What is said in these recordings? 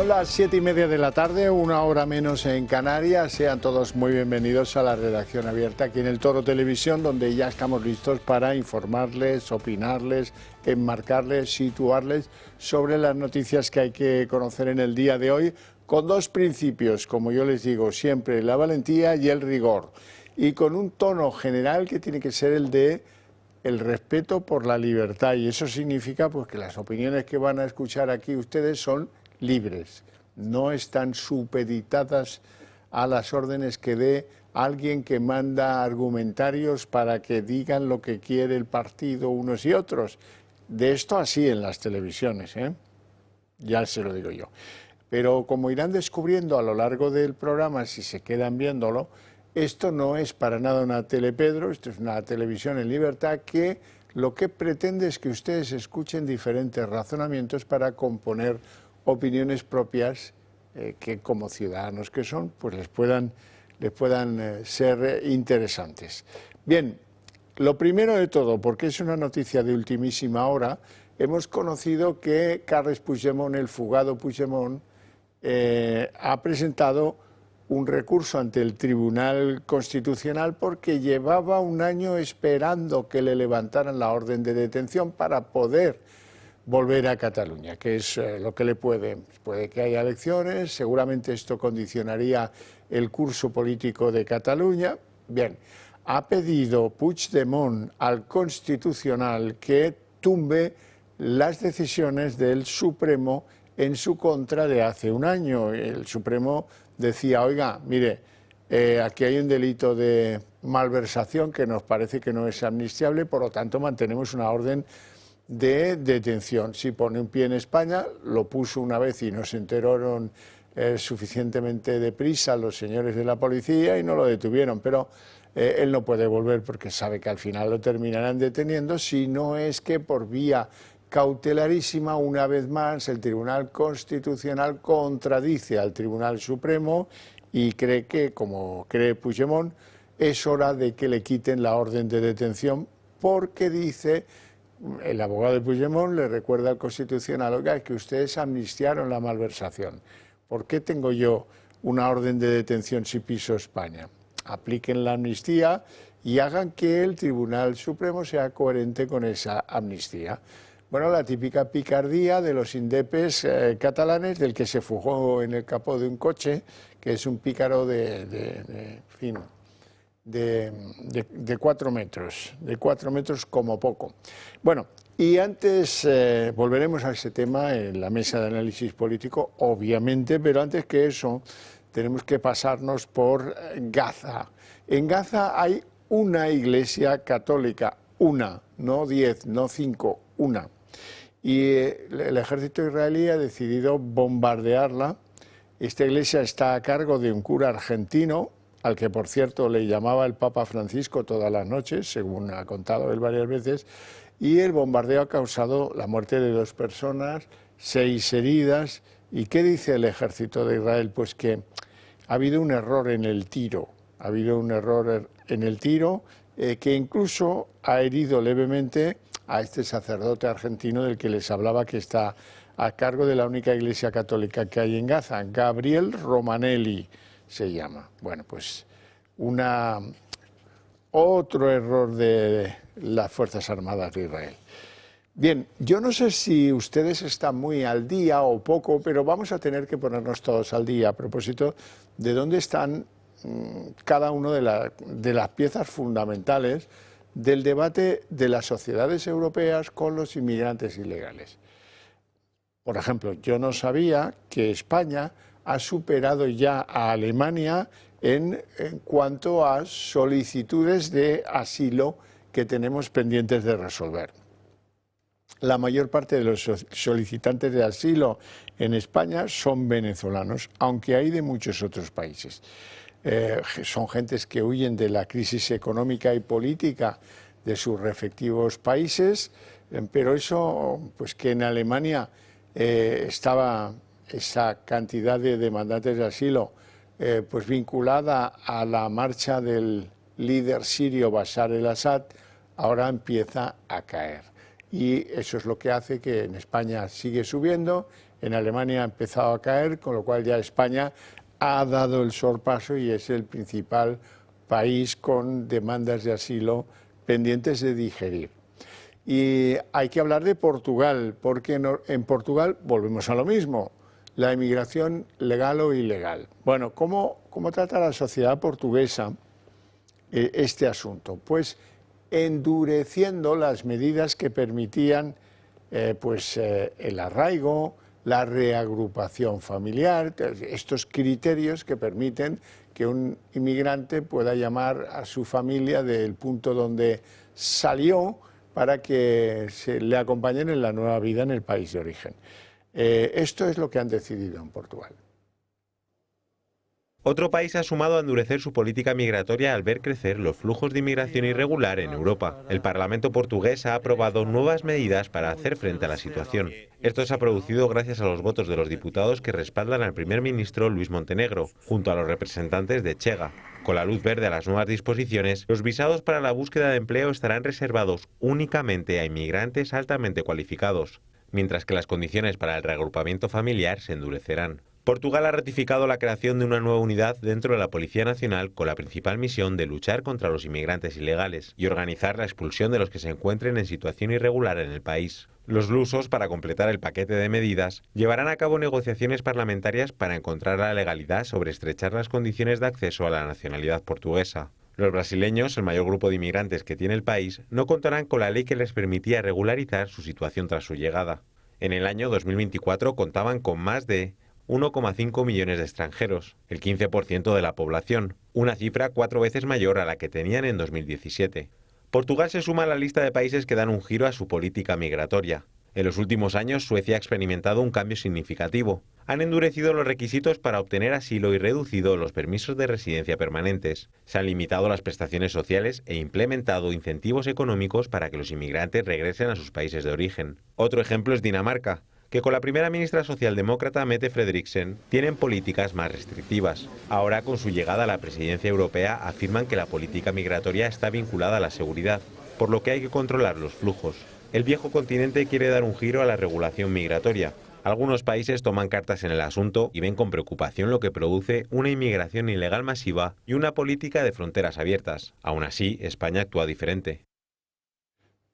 Son las 7:30 de la tarde, una hora menos en Canarias. Sean todos muy bienvenidos a la redacción abierta aquí en el Toro Televisión, donde ya estamos listos para informarles, opinarles, enmarcarles, situarles sobre las noticias que hay que conocer en el día de hoy, con dos principios, como yo les digo siempre, la valentía y el rigor, y con un tono general que tiene que ser el de el respeto por la libertad, y eso significa pues que las opiniones que van a escuchar aquí ustedes son libres, no están supeditadas a las órdenes que dé alguien que manda argumentarios para que digan lo que quiere el partido unos y otros. De esto así en las televisiones, ya se lo digo yo. Pero como irán descubriendo a lo largo del programa, si se quedan viéndolo, esto no es para nada una telepedro, esto es una televisión en libertad que lo que pretende es que ustedes escuchen diferentes razonamientos para componer opiniones propias que como ciudadanos que son, pues les puedan ser interesantes. Bien, lo primero de todo, porque es una noticia de ultimísima hora, hemos conocido que Carles Puigdemont, el fugado Puigdemont, ha presentado un recurso ante el Tribunal Constitucional porque llevaba un año esperando que le levantaran la orden de detención para poder volver a Cataluña, que es lo que le puede que haya elecciones, seguramente esto condicionaría el curso político de Cataluña. Bien, ha pedido Puigdemont al Constitucional que tumbe las decisiones del Supremo en su contra de hace un año. El Supremo decía, oiga, mire, aquí hay un delito de malversación que nos parece que no es amnistiable, por lo tanto mantenemos una orden de detención. Si pone un pie en España, lo puso una vez y no se enteraron suficientemente deprisa los señores de la policía y no lo detuvieron, pero él no puede volver porque sabe que al final lo terminarán deteniendo, si no es que por vía cautelarísima, una vez más, el Tribunal Constitucional contradice al Tribunal Supremo y cree que, como cree Puigdemont, es hora de que le quiten la orden de detención porque dice, el abogado de Puigdemont le recuerda al Constitucional, oiga, que ustedes amnistiaron la malversación. ¿Por qué tengo yo una orden de detención si piso España? Apliquen la amnistía y hagan que el Tribunal Supremo sea coherente con esa amnistía. Bueno, la típica picardía de los indepes catalanes, del que se fugó en el capó de un coche, que es un pícaro de 4 metros como poco. Bueno, y antes volveremos a ese tema en la mesa de análisis político, obviamente, pero antes que eso tenemos que pasarnos por Gaza. En Gaza hay una iglesia católica, una, no 10, no 5, una. Y el ejército israelí ha decidido bombardearla. Esta iglesia está a cargo de un cura argentino, al que por cierto le llamaba el Papa Francisco todas las noches, según ha contado él varias veces, y el bombardeo ha causado la muerte de 2 personas, 6 heridas. ¿Y qué dice el ejército de Israel? Pues que ha habido un error en el tiro, que incluso ha herido levemente a este sacerdote argentino del que les hablaba, que está a cargo de la única iglesia católica que hay en Gaza, Gabriel Romanelli se llama. Bueno, pues otro error de las Fuerzas Armadas de Israel. Bien, yo no sé si ustedes están muy al día o poco, pero vamos a tener que ponernos todos al día a propósito de dónde están cada una de las piezas fundamentales del debate de las sociedades europeas con los inmigrantes ilegales. Por ejemplo, yo no sabía que España ha superado ya a Alemania en cuanto a solicitudes de asilo que tenemos pendientes de resolver. La mayor parte de los solicitantes de asilo en España son venezolanos, aunque hay de muchos otros países. Son gentes que huyen de la crisis económica y política de sus respectivos países, pero eso, pues que en Alemania estaba esa cantidad de demandantes de asilo pues vinculada a la marcha del líder sirio Bashar el-Assad, ahora empieza a caer. Y eso es lo que hace que en España sigue subiendo, en Alemania ha empezado a caer, con lo cual ya España ha dado el sorpaso y es el principal país con demandas de asilo pendientes de digerir. Y hay que hablar de Portugal, porque en Portugal volvemos a lo mismo, la inmigración legal o ilegal. Bueno, ¿cómo trata la sociedad portuguesa este asunto? Pues endureciendo las medidas que permitían el arraigo, la reagrupación familiar, estos criterios que permiten que un inmigrante pueda llamar a su familia del punto donde salió para que se le acompañen en la nueva vida en el país de origen. Esto es lo que han decidido en Portugal. Otro país ha sumado a endurecer su política migratoria al ver crecer los flujos de inmigración irregular en Europa. El Parlamento portugués ha aprobado nuevas medidas para hacer frente a la situación. Esto se ha producido gracias a los votos de los diputados que respaldan al primer ministro Luís Montenegro, junto a los representantes de Chega. Con la luz verde a las nuevas disposiciones, los visados para la búsqueda de empleo estarán reservados únicamente a inmigrantes altamente cualificados, mientras que las condiciones para el reagrupamiento familiar se endurecerán. Portugal ha ratificado la creación de una nueva unidad dentro de la Policía Nacional con la principal misión de luchar contra los inmigrantes ilegales y organizar la expulsión de los que se encuentren en situación irregular en el país. Los lusos, para completar el paquete de medidas, llevarán a cabo negociaciones parlamentarias para encontrar la legalidad sobre estrechar las condiciones de acceso a la nacionalidad portuguesa. Los brasileños, el mayor grupo de inmigrantes que tiene el país, no contarán con la ley que les permitía regularizar su situación tras su llegada. En el año 2024 contaban con más de 1,5 millones de extranjeros, el 15% de la población, una cifra 4 veces mayor a la que tenían en 2017. Portugal se suma a la lista de países que dan un giro a su política migratoria. En los últimos años, Suecia ha experimentado un cambio significativo. Han endurecido los requisitos para obtener asilo y reducido los permisos de residencia permanentes. Se han limitado las prestaciones sociales e implementado incentivos económicos para que los inmigrantes regresen a sus países de origen. Otro ejemplo es Dinamarca, que con la primera ministra socialdemócrata Mette Frederiksen tienen políticas más restrictivas. Ahora, con su llegada a la presidencia europea, afirman que la política migratoria está vinculada a la seguridad, por lo que hay que controlar los flujos. El viejo continente quiere dar un giro a la regulación migratoria. Algunos países toman cartas en el asunto y ven con preocupación lo que produce una inmigración ilegal masiva y una política de fronteras abiertas. Aún así, España actúa diferente.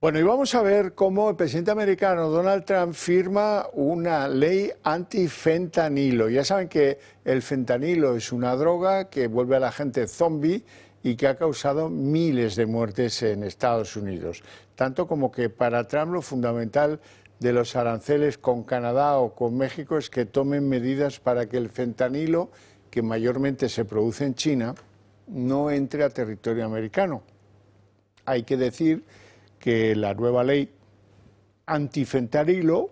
Bueno, y vamos a ver cómo el presidente americano Donald Trump firma una ley antifentanilo. Ya saben que el fentanilo es una droga que vuelve a la gente zombie y que ha causado miles de muertes en Estados Unidos. Tanto como que para Trump lo fundamental de los aranceles con Canadá o con México es que tomen medidas para que el fentanilo, que mayormente se produce en China, no entre a territorio americano. Hay que decir que la nueva ley antifentanilo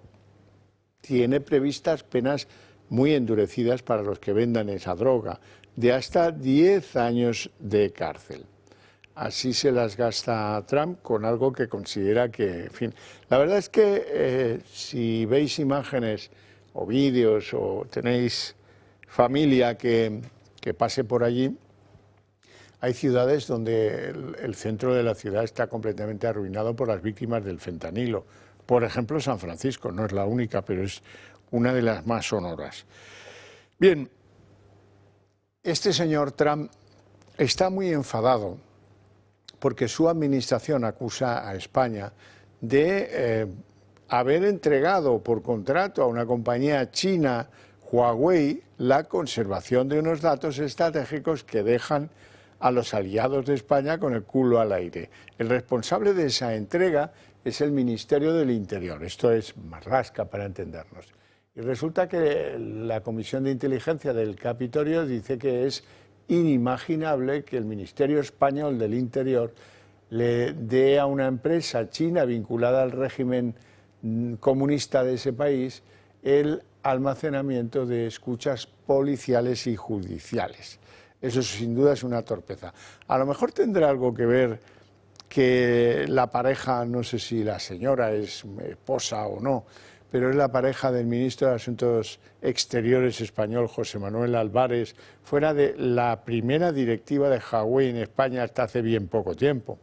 tiene previstas penas muy endurecidas para los que vendan esa droga, de hasta 10 años de cárcel. Así se las gasta Trump con algo que considera que, en fin, la verdad es que si veis imágenes o vídeos o tenéis familia que pase por allí, hay ciudades donde el centro de la ciudad está completamente arruinado por las víctimas del fentanilo. Por ejemplo, San Francisco, no es la única, pero es una de las más sonoras. Bien, este señor Trump está muy enfadado porque su administración acusa a España de haber entregado por contrato a una compañía china, Huawei, la conservación de unos datos estratégicos que dejan a los aliados de España con el culo al aire. El responsable de esa entrega es el Ministerio del Interior, esto es Marlaska para entendernos. Y resulta que la Comisión de Inteligencia del Capitolio dice que es inimaginable que el Ministerio Español del Interior le dé a una empresa china vinculada al régimen comunista de ese país el almacenamiento de escuchas policiales y judiciales. Eso sin duda es una torpeza. A lo mejor tendrá algo que ver que la pareja, no sé si la señora es esposa o no, pero es la pareja del ministro de Asuntos Exteriores español, José Manuel Álvarez, fuera de la primera directiva de Huawei en España hasta hace bien poco tiempo.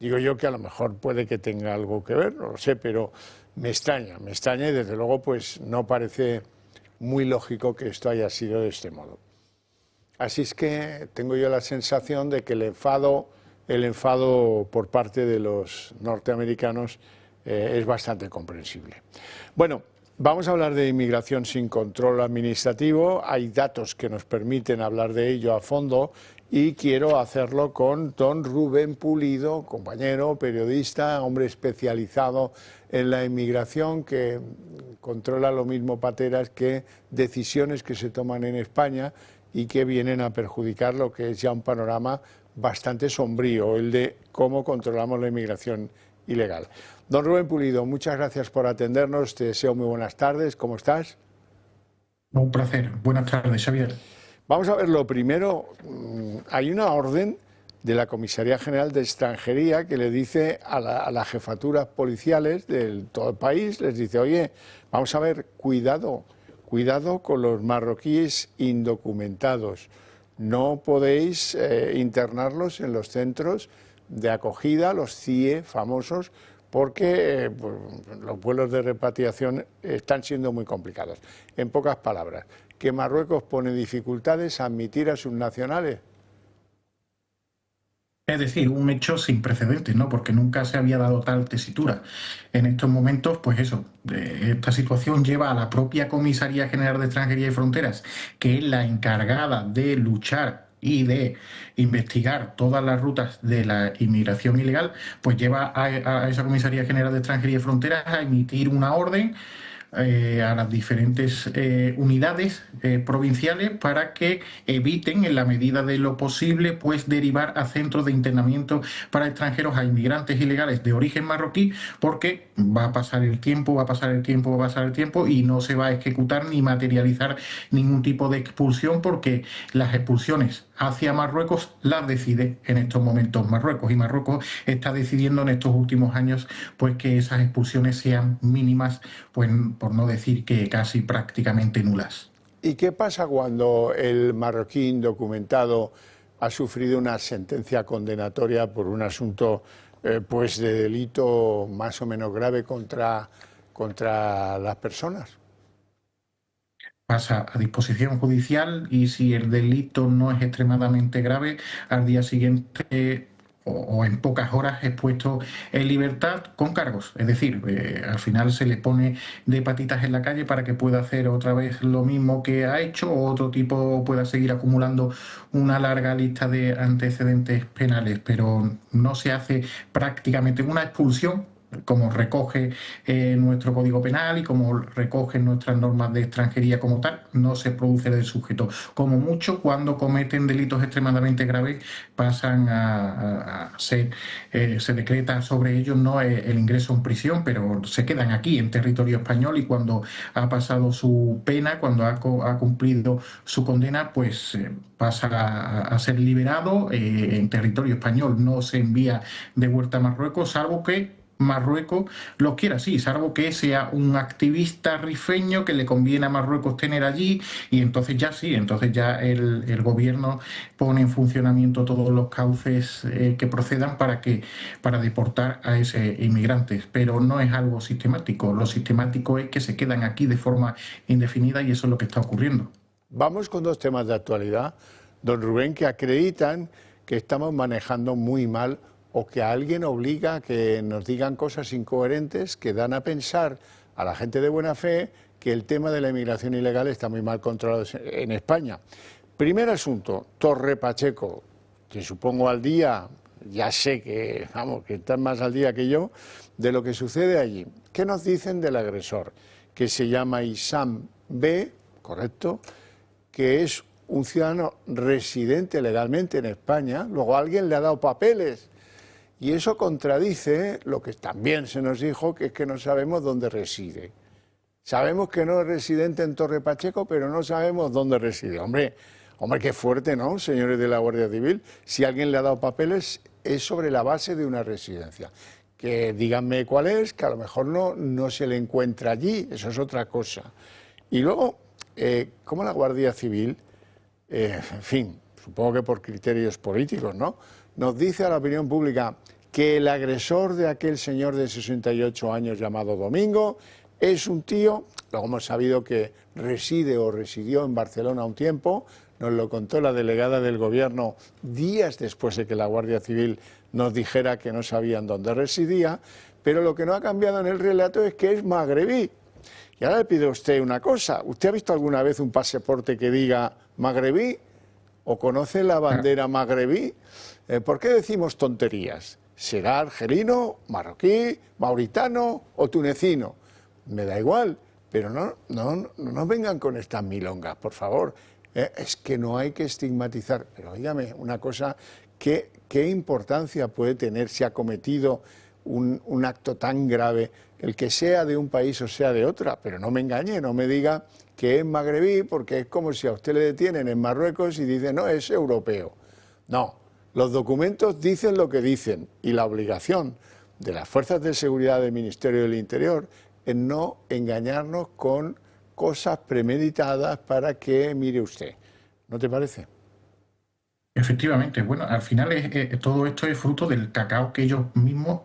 Digo yo que a lo mejor puede que tenga algo que ver, no lo sé, pero me extraña y desde luego pues no parece muy lógico que esto haya sido de este modo. Así es que tengo yo la sensación de que el enfado por parte de los norteamericanos es bastante comprensible. Bueno, vamos a hablar de inmigración sin control administrativo. Hay datos que nos permiten hablar de ello a fondo y quiero hacerlo con don Rubén Pulido, compañero, periodista, hombre especializado en la inmigración, que controla lo mismo pateras que decisiones que se toman en España y que vienen a perjudicar lo que es ya un panorama bastante sombrío, el de cómo controlamos la inmigración ilegal. Don Rubén Pulido, muchas gracias por atendernos, te deseo muy buenas tardes, ¿cómo estás? Un placer, buenas tardes, Xavier. Vamos a ver, lo primero, hay una orden de la Comisaría General de Extranjería que le dice a las jefaturas policiales de todo el país, les dice, oye, vamos a ver, cuidado con los marroquíes indocumentados, no podéis internarlos en los centros de acogida, los CIE famosos, porque pues, los vuelos de repatriación están siendo muy complicados. En pocas palabras, que Marruecos pone dificultades a admitir a sus nacionales. Es decir, un hecho sin precedentes, ¿no? Porque nunca se había dado tal tesitura. En estos momentos, pues eso, esta situación lleva a la propia Comisaría General de Extranjería y Fronteras, que es la encargada de luchar y de investigar todas las rutas de la inmigración ilegal, pues lleva a esa Comisaría General de Extranjería y Fronteras a emitir una orden a las diferentes unidades provinciales para que eviten, en la medida de lo posible, pues derivar a centros de internamiento para extranjeros a inmigrantes ilegales de origen marroquí, porque va a pasar el tiempo, va a pasar el tiempo, va a pasar el tiempo y no se va a ejecutar ni materializar ningún tipo de expulsión, porque las expulsiones hacia Marruecos las decide en estos momentos Marruecos, y Marruecos está decidiendo en estos últimos años pues que esas expulsiones sean mínimas, pues por no decir que casi prácticamente nulas. ¿Y qué pasa cuando el marroquí indocumentado ha sufrido una sentencia condenatoria por un asunto pues de delito más o menos grave contra las personas? Pasa a disposición judicial y si el delito no es extremadamente grave, al día siguiente o en pocas horas es puesto en libertad con cargos. Es decir, al final se le pone de patitas en la calle para que pueda hacer otra vez lo mismo que ha hecho, o otro tipo pueda seguir acumulando una larga lista de antecedentes penales, pero no se hace prácticamente una expulsión, como recoge nuestro Código Penal y como recogen nuestras normas de extranjería como tal, no se produce del sujeto. Como mucho, cuando cometen delitos extremadamente graves, pasan a ser, se decreta sobre ellos no el ingreso en prisión, pero se quedan aquí en territorio español, y cuando ha pasado su pena, cuando ha cumplido su condena, pues pasa a ser liberado en territorio español. No se envía de vuelta a Marruecos, salvo que Marruecos lo quiera así, salvo que sea un activista rifeño que le conviene a Marruecos tener allí, y entonces ya sí, entonces ya el gobierno pone en funcionamiento todos los cauces que procedan para deportar a ese inmigrantes, pero no es algo sistemático. Lo sistemático es que se quedan aquí de forma indefinida, y eso es lo que está ocurriendo. Vamos con dos temas de actualidad, don Rubén, que acreditan que estamos manejando muy mal, o que a alguien obliga a que nos digan cosas incoherentes que dan a pensar a la gente de buena fe que el tema de la inmigración ilegal está muy mal controlado en España. Primer asunto, Torre Pacheco, que supongo al día, ya sé que, vamos, que están más al día que yo, de lo que sucede allí. ¿Qué nos dicen del agresor? Que se llama Issam B, correcto, que es un ciudadano residente legalmente en España, luego alguien le ha dado papeles. Y eso contradice lo que también se nos dijo, que es que no sabemos dónde reside. Sabemos que no es residente en Torre Pacheco, pero no sabemos dónde reside. Hombre, qué fuerte, ¿no, señores de la Guardia Civil? Si alguien le ha dado papeles, es sobre la base de una residencia. Que díganme cuál es, que a lo mejor no se le encuentra allí, eso es otra cosa. Y luego, ¿cómo la Guardia Civil, en fin, supongo que por criterios políticos, ¿no?, nos dice a la opinión pública que el agresor de aquel señor de 68 años llamado Domingo es un tío, luego hemos sabido que reside o residió en Barcelona un tiempo, nos lo contó la delegada del gobierno días después de que la Guardia Civil nos dijera que no sabían dónde residía, pero lo que no ha cambiado en el relato es que es magrebí. Y ahora le pido a usted una cosa, ¿usted ha visto alguna vez un pasaporte que diga magrebí? ¿O conoce la bandera magrebí? ¿Por qué decimos tonterías? ¿Será argelino, marroquí, mauritano o tunecino? Me da igual, pero no vengan con estas milongas, por favor. Es que no hay que estigmatizar. Pero dígame una cosa, ¿qué importancia puede tener si ha cometido un acto tan grave, el que sea de un país o sea de otra? Pero no me engañe, no me diga que es magrebí, porque es como si a usted le detienen en Marruecos y dicen, no, es europeo. No, los documentos dicen lo que dicen y la obligación de las fuerzas de seguridad del Ministerio del Interior es no engañarnos con cosas premeditadas para que mire usted. ¿No te parece? Efectivamente, bueno, al final todo esto es fruto del cacao que ellos mismos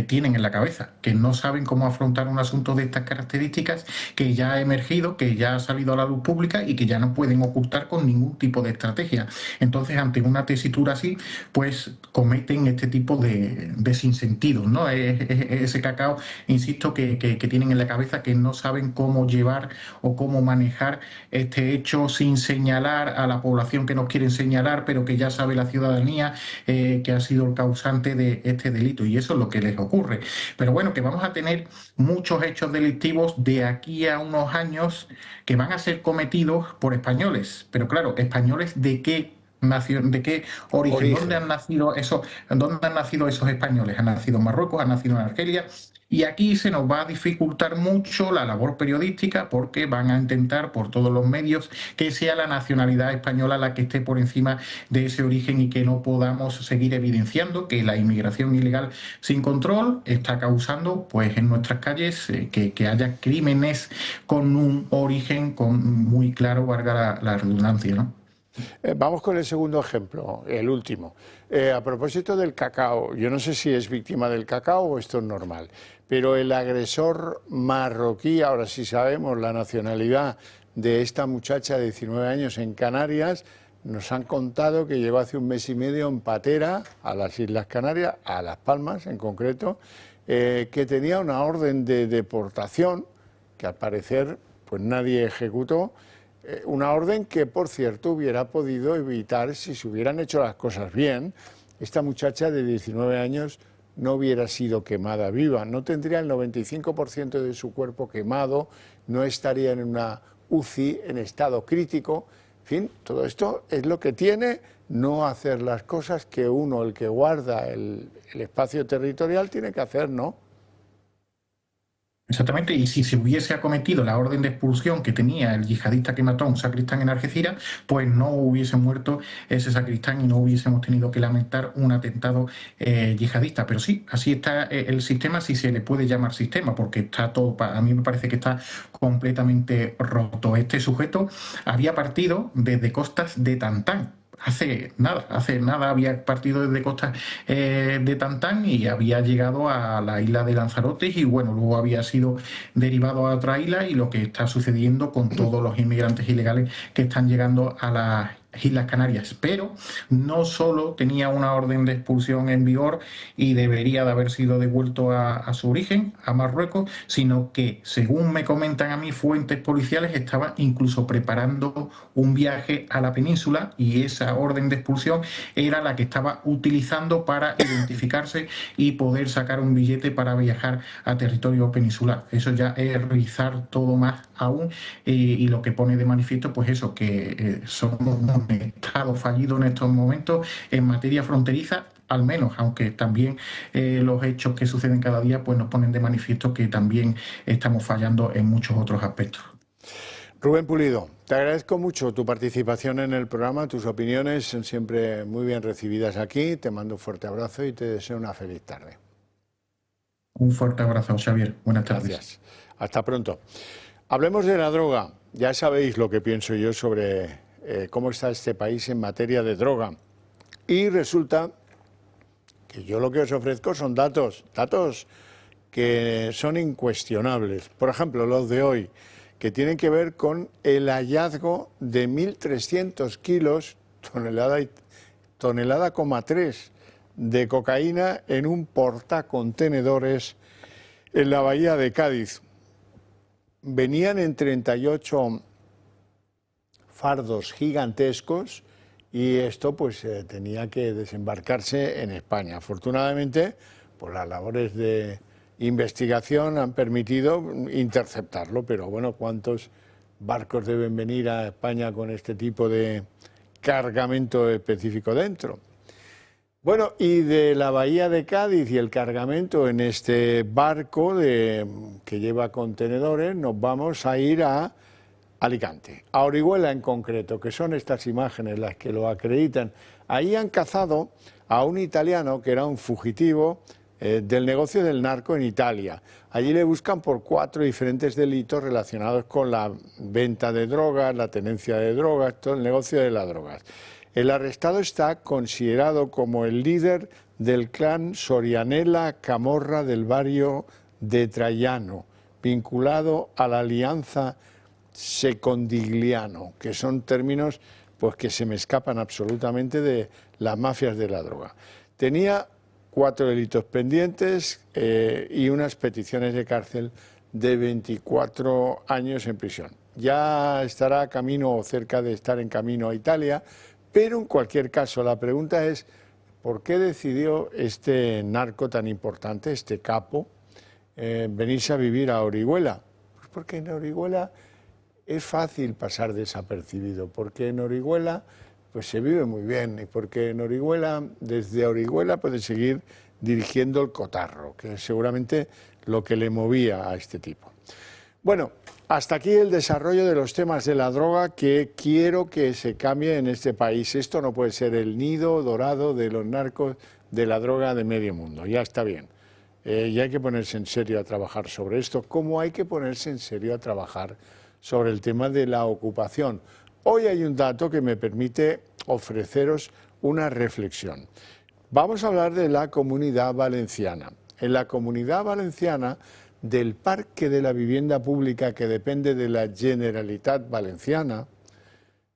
tienen en la cabeza, que no saben cómo afrontar un asunto de estas características, que ya ha emergido, que ya ha salido a la luz pública y que ya no pueden ocultar con ningún tipo de estrategia. Entonces, ante una tesitura así, pues cometen este tipo de sinsentidos, ¿no? Ese cacao, insisto, que tienen en la cabeza, que no saben cómo llevar o cómo manejar este hecho sin señalar a la población que nos quieren señalar, pero que ya sabe la ciudadanía que ha sido el causante de este delito, y eso es lo que les ocurre. Pero bueno, que vamos a tener muchos hechos delictivos de aquí a unos años que van a ser cometidos por españoles, pero claro, españoles de qué nación, de qué origen. ¿Dónde han nacido esos españoles? ¿Han nacido en Marruecos? ¿Han nacido en Argelia? Y aquí se nos va a dificultar mucho la labor periodística, porque van a intentar por todos los medios que sea la nacionalidad española la que esté por encima de ese origen, y que no podamos seguir evidenciando que la inmigración ilegal sin control está causando, pues, en nuestras calles que haya crímenes con un origen muy claro, valga la redundancia, ¿no? Vamos con el segundo ejemplo, el último. A propósito del cacao, yo no sé si es víctima del cacao o esto es normal, pero el agresor marroquí, ahora sí sabemos la nacionalidad de esta muchacha de 19 años en Canarias, nos han contado que llegó hace un mes y medio en patera a las Islas Canarias, a Las Palmas en concreto, que tenía una orden de deportación que al parecer pues nadie ejecutó. Una orden que, por cierto, hubiera podido evitar si se hubieran hecho las cosas bien. Esta muchacha de 19 años no hubiera sido quemada viva, no tendría el 95% de su cuerpo quemado, no estaría en una UCI en estado crítico. En fin, todo esto es lo que tiene no hacer las cosas que uno, el que guarda el espacio territorial, tiene que hacer, ¿no? Exactamente, y si se hubiese acometido la orden de expulsión que tenía el yihadista que mató a un sacristán en Algeciras, pues no hubiese muerto ese sacristán y no hubiésemos tenido que lamentar un atentado yihadista. Pero sí, así está el sistema, si se le puede llamar sistema, porque está todo, a mí me parece que está completamente roto. Este sujeto había partido desde costas de Tantán. Hace nada había partido desde costas de Tantán y había llegado a la isla de Lanzarote, y bueno, luego había sido derivado a otra isla, y lo que está sucediendo con todos los inmigrantes ilegales que están llegando a las Islas Canarias. Pero no solo tenía una orden de expulsión en vigor y debería de haber sido devuelto a su origen, a Marruecos, sino que, según me comentan a mí fuentes policiales, estaba incluso preparando un viaje a la península, y esa orden de expulsión era la que estaba utilizando para identificarse y poder sacar un billete para viajar a territorio peninsular. Eso ya es rizar todo más aún, y lo que pone de manifiesto, pues eso, que somos un estado fallido en estos momentos en materia fronteriza, al menos, aunque también los hechos que suceden cada día pues nos ponen de manifiesto que también estamos fallando en muchos otros aspectos. Rubén Pulido, te agradezco mucho tu participación en el programa, tus opiniones son siempre muy bien recibidas aquí, te mando un fuerte abrazo y te deseo una feliz tarde. Un fuerte abrazo, Xavier. Buenas tardes. Gracias. Hasta pronto. Hablemos de la droga. Ya sabéis lo que pienso yo sobre cómo está este país en materia de droga. Y resulta que yo lo que os ofrezco son datos que son incuestionables. Por ejemplo, los de hoy, que tienen que ver con el hallazgo de 1.300 kilos, tonelada, 3, de cocaína en un portacontenedores en la bahía de Cádiz. Venían en 38 fardos gigantescos y esto pues tenía que desembarcarse en España. Afortunadamente, pues las labores de investigación han permitido interceptarlo, pero bueno, ¿cuántos barcos deben venir a España con este tipo de cargamento específico dentro? Bueno, y de la bahía de Cádiz y el cargamento en este barco que lleva contenedores, nos vamos a ir a Alicante, a Orihuela en concreto, que son estas imágenes las que lo acreditan. Ahí han cazado a un italiano que era un fugitivo del negocio del narco en Italia. Allí le buscan por 4 diferentes delitos relacionados con la venta de drogas, la tenencia de drogas, todo el negocio de las drogas. El arrestado está considerado como el líder del clan Sorianella Camorra del barrio de Traiano, vinculado a la alianza Secondigliano, que son términos pues, que se me escapan absolutamente de las mafias de la droga. Tenía 4 delitos pendientes y unas peticiones de cárcel de 24 años en prisión. Ya estará camino o cerca de estar en camino a Italia, pero en cualquier caso la pregunta es ¿por qué decidió este narco tan importante, este capo, venirse a vivir a Orihuela? Pues porque en Orihuela es fácil pasar desapercibido, porque en Orihuela pues se vive muy bien y porque en Orihuela, desde Orihuela puede seguir dirigiendo el cotarro, que es seguramente lo que le movía a este tipo. Bueno, hasta aquí el desarrollo de los temas de la droga que quiero que se cambie en este país. Esto no puede ser el nido dorado de los narcos de la droga de medio mundo, ya está bien. Y hay que ponerse en serio a trabajar sobre esto, como hay que ponerse en serio a trabajar sobre el tema de la ocupación. Hoy hay un dato que me permite ofreceros una reflexión. Vamos a hablar de la Comunidad Valenciana. En la Comunidad Valenciana, del parque de la vivienda pública que depende de la Generalitat Valenciana,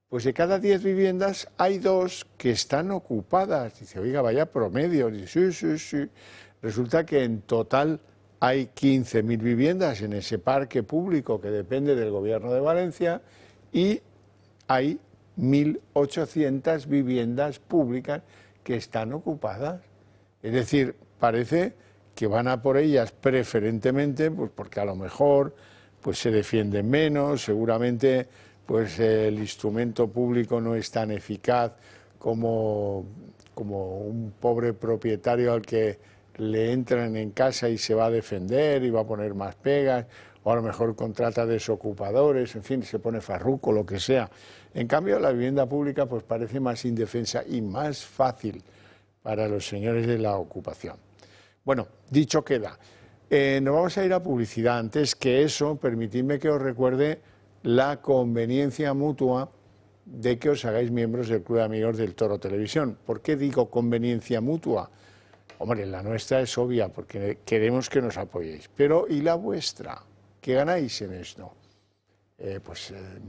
pues de cada 10 viviendas hay 2 que están ocupadas. Dice, oiga, vaya promedio. Dice, sí. Resulta que en total hay 15.000 viviendas en ese parque público que depende del Gobierno de Valencia y hay 1.800 viviendas públicas que están ocupadas. Es decir, parece que van a por ellas preferentemente, pues porque a lo mejor pues se defienden menos, seguramente pues el instrumento público no es tan eficaz como un pobre propietario al que le entran en casa y se va a defender y va a poner más pegas, o a lo mejor contrata desocupadores, en fin, se pone farruco, lo que sea. En cambio, la vivienda pública pues parece más indefensa y más fácil para los señores de la ocupación. Bueno, dicho queda, nos vamos a ir a publicidad. Antes que eso, permitidme que os recuerde la conveniencia mutua de que os hagáis miembros del Club de Amigos del Toro Televisión. ¿Por qué digo conveniencia mutua? Hombre, la nuestra es obvia, porque queremos que nos apoyéis. Pero, ¿y la vuestra? ¿Qué ganáis en esto?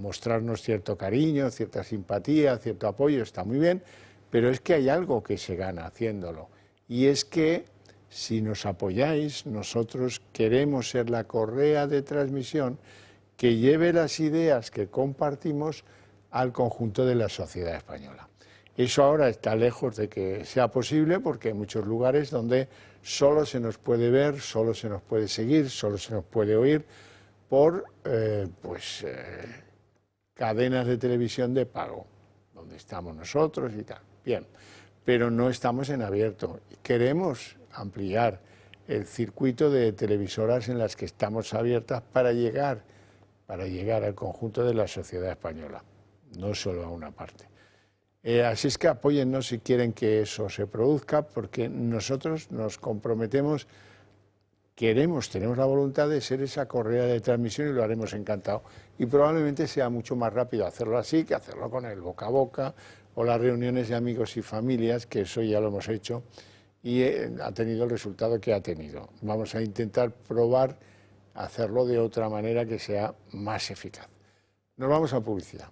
Mostrarnos cierto cariño, cierta simpatía, cierto apoyo, está muy bien, pero es que hay algo que se gana haciéndolo. Y es que si nos apoyáis, nosotros queremos ser la correa de transmisión que lleve las ideas que compartimos al conjunto de la sociedad española. Eso ahora está lejos de que sea posible porque hay muchos lugares donde solo se nos puede ver, solo se nos puede seguir, solo se nos puede oír por cadenas de televisión de pago, donde estamos nosotros y tal. Bien, pero no estamos en abierto. Queremos ampliar el circuito de televisoras en las que estamos abiertas para llegar al conjunto de la sociedad española, no solo a una parte. Así es que apóyennos si quieren que eso se produzca, porque nosotros nos comprometemos, tenemos la voluntad de ser esa correa de transmisión y lo haremos encantado. Y probablemente sea mucho más rápido hacerlo así que hacerlo con el boca a boca o las reuniones de amigos y familias, que eso ya lo hemos hecho y ha tenido el resultado que ha tenido. Vamos a intentar probar hacerlo de otra manera que sea más eficaz. Nos vamos a publicidad.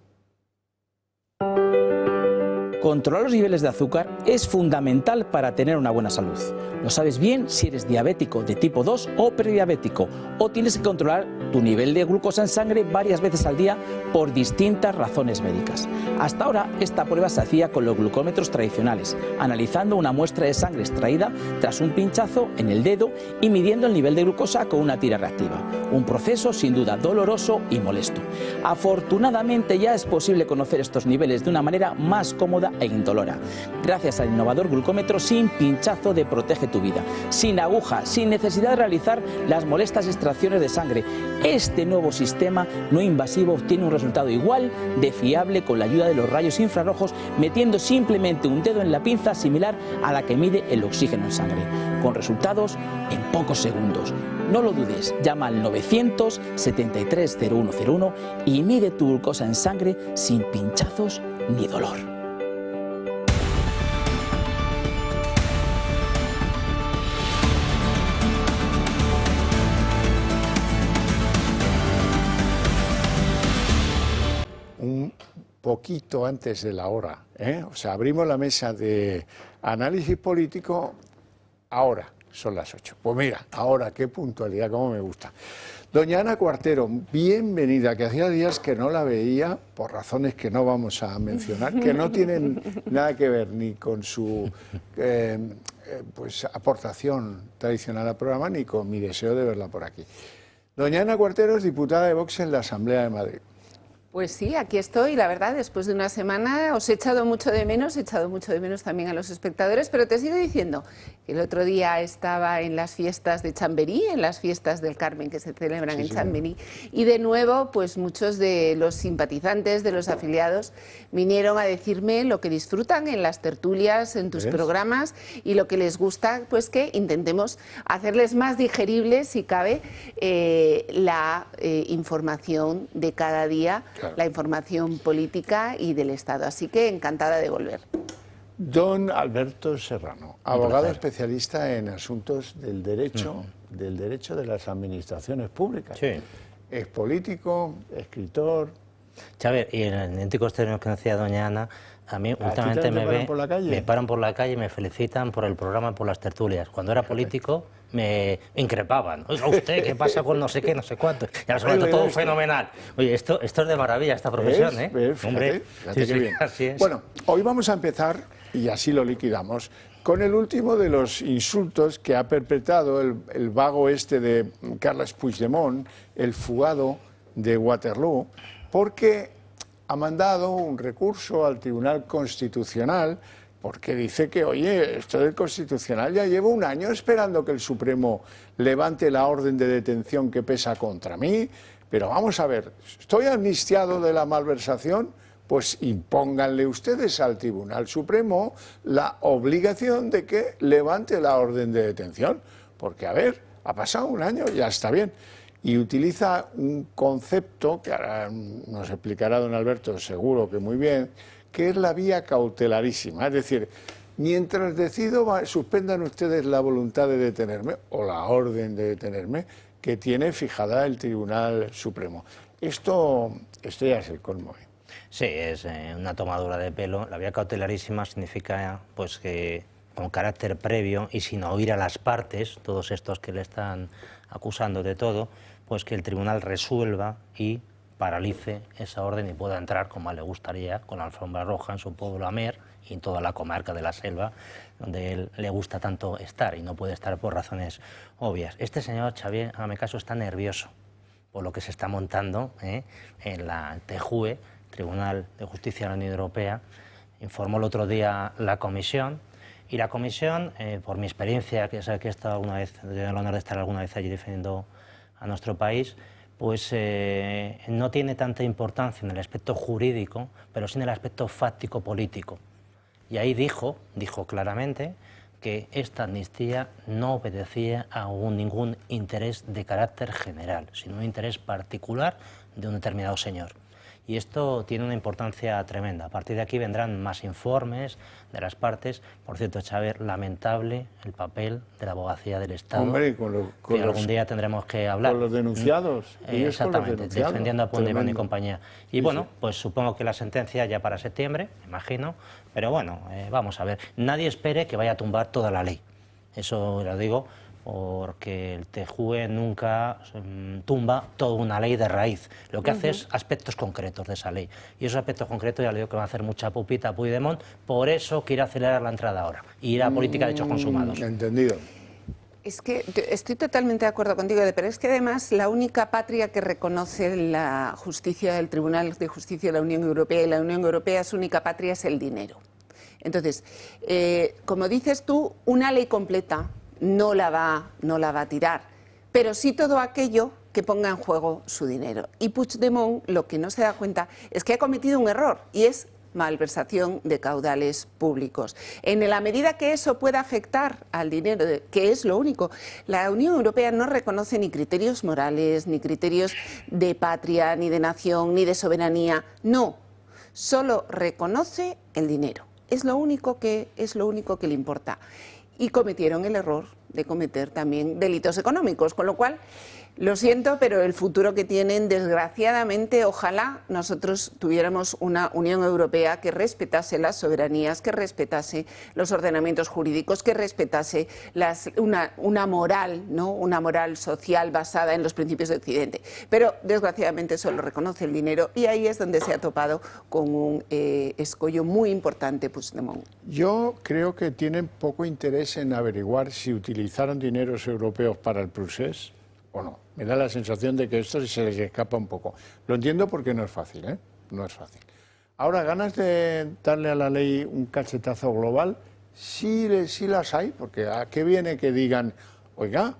Controlar los niveles de azúcar es fundamental para tener una buena salud. Lo sabes bien si eres diabético de tipo 2 o prediabético, o tienes que controlar tu nivel de glucosa en sangre varias veces al día por distintas razones médicas. Hasta ahora esta prueba se hacía con los glucómetros tradicionales, analizando una muestra de sangre extraída tras un pinchazo en el dedo y midiendo el nivel de glucosa con una tira reactiva. Un proceso sin duda doloroso y molesto. Afortunadamente ya es posible conocer estos niveles de una manera más cómoda e indolora, gracias al innovador glucómetro sin pinchazo de Protege tu Vida, sin aguja, sin necesidad de realizar las molestas extracciones de sangre. Este nuevo sistema no invasivo obtiene un resultado igual de fiable con la ayuda de los rayos infrarrojos, metiendo simplemente un dedo en la pinza similar a la que mide el oxígeno en sangre, con resultados en pocos segundos. No lo dudes, llama al 973-0101 y mide tu glucosa en sangre sin pinchazos ni dolor. Poquito antes de la hora, O sea, abrimos la mesa de análisis político ahora, son las 8. Pues mira, ahora, qué puntualidad, cómo me gusta. Doña Ana Cuartero, bienvenida, que hacía días que no la veía, por razones que no vamos a mencionar, que no tienen nada que ver ni con su pues, aportación tradicional al programa, ni con mi deseo de verla por aquí. Doña Ana Cuartero es diputada de Vox en la Asamblea de Madrid. Pues sí, aquí estoy, la verdad, después de una semana os he echado mucho de menos también a los espectadores, pero te sigo diciendo que el otro día estaba en las fiestas de Chamberí, en las fiestas del Carmen que se celebran en Chamberí, y de nuevo, pues muchos de los simpatizantes, de los afiliados, vinieron a decirme lo que disfrutan en las tertulias, en tus programas, y lo que les gusta, pues que intentemos hacerles más digerible, si cabe, la información de cada día, la información política y del Estado. Así que encantada de volver. Don Alberto Serrano, abogado especialista en asuntos del derecho, de las administraciones públicas. Sí. Es político, escritor. Xavier, y en el idéntico términos que decía doña Ana, a mí últimamente me paran por la calle y me felicitan por el programa, por las tertulias. Cuando era político me increpaban. Oiga usted, ¿qué pasa con no sé qué, no sé cuánto? Y ahora se todo fenomenal. Oye, esto es de maravilla, esta profesión, ¿eh? Fíjate, hombre, fíjate qué bien. Así es. Bueno, hoy vamos a empezar, y así lo liquidamos, con el último de los insultos que ha perpetrado el vago este de Carles Puigdemont, el fugado de Waterloo, porque ha mandado un recurso al Tribunal Constitucional porque dice que, oye, esto del Constitucional ya llevo un año esperando que el Supremo levante la orden de detención que pesa contra mí, pero vamos a ver, ¿estoy amnistiado de la malversación? Pues impónganle ustedes al Tribunal Supremo la obligación de que levante la orden de detención, porque, a ver, ha pasado un año, ya está bien. Y utiliza un concepto que ahora nos explicará don Alberto, seguro que muy bien, que es la vía cautelarísima. Es decir, mientras decido, suspendan ustedes la voluntad de detenerme o la orden de detenerme que tiene fijada el Tribunal Supremo. Esto ya es el colmo. Sí, es una tomadura de pelo. La vía cautelarísima significa pues que con carácter previo y sin oír a las partes, todos estos que le están acusando de todo, pues que el tribunal resuelva y paralice esa orden y pueda entrar, como le gustaría, con la alfombra roja en su pueblo Amer y en toda la comarca de la Selva, donde él le gusta tanto estar y no puede estar por razones obvias. Este señor, Xavier, hágame caso, está nervioso por lo que se está montando en la TJUE, Tribunal de Justicia de la Unión Europea. Informó el otro día la comisión, y la comisión, por mi experiencia, que he estado alguna vez, he tenido el honor de estar alguna vez allí defendiendo a nuestro país, pues no tiene tanta importancia en el aspecto jurídico, pero sí en el aspecto fáctico-político. Y ahí dijo claramente que esta amnistía no obedecía a ningún interés de carácter general, sino un interés particular de un determinado señor. y esto tiene una importancia tremenda. A partir de aquí vendrán más informes de las partes. Por cierto, Xavier, lamentable el papel de la abogacía del Estado. Hombre, que algún día tendremos que hablar. Con los denunciados. Exactamente, defendiendo a Puigdemont y compañía. Y bueno, pues supongo que la sentencia ya para septiembre, me imagino, pero bueno, vamos a ver. Nadie espere que vaya a tumbar toda la ley. Eso lo digo porque el TJUE nunca tumba toda una ley de raíz. Lo que hace es aspectos concretos de esa ley. Y esos aspectos concretos ya le digo que va a hacer mucha pupita a Puigdemont, por eso quiere acelerar la entrada ahora. Y ir a política de hechos consumados. Entendido. Es que estoy totalmente de acuerdo contigo, pero es que además la única patria que reconoce la justicia, el Tribunal de Justicia de la Unión Europea y la Unión Europea, su única patria es el dinero. Entonces, como dices tú, una ley completa no la va a tirar, pero sí todo aquello que ponga en juego su dinero. Y Puigdemont lo que no se da cuenta es que ha cometido un error, y es malversación de caudales públicos. En la medida que eso pueda afectar al dinero, que es lo único, la Unión Europea no reconoce ni criterios morales, ni criterios de patria, ni de nación, ni de soberanía, no, solo reconoce el dinero. Es lo único que le importa. Y cometieron el error de cometer también delitos económicos, con lo cual, lo siento, pero el futuro que tienen, desgraciadamente, ojalá nosotros tuviéramos una Unión Europea que respetase las soberanías, que respetase los ordenamientos jurídicos, que respetase una moral, ¿no? Una moral social basada en los principios de Occidente. Pero, desgraciadamente, solo reconoce el dinero y ahí es donde se ha topado con un escollo muy importante Puigdemont. Yo creo que tienen poco interés en averiguar si utilizaron dineros europeos para el procés o no. Me da la sensación de que esto se les escapa un poco. Lo entiendo porque no es fácil, ¿eh? No es fácil. Ahora, ganas de darle a la ley un cachetazo global, sí las hay, porque ¿a qué viene que digan, oiga,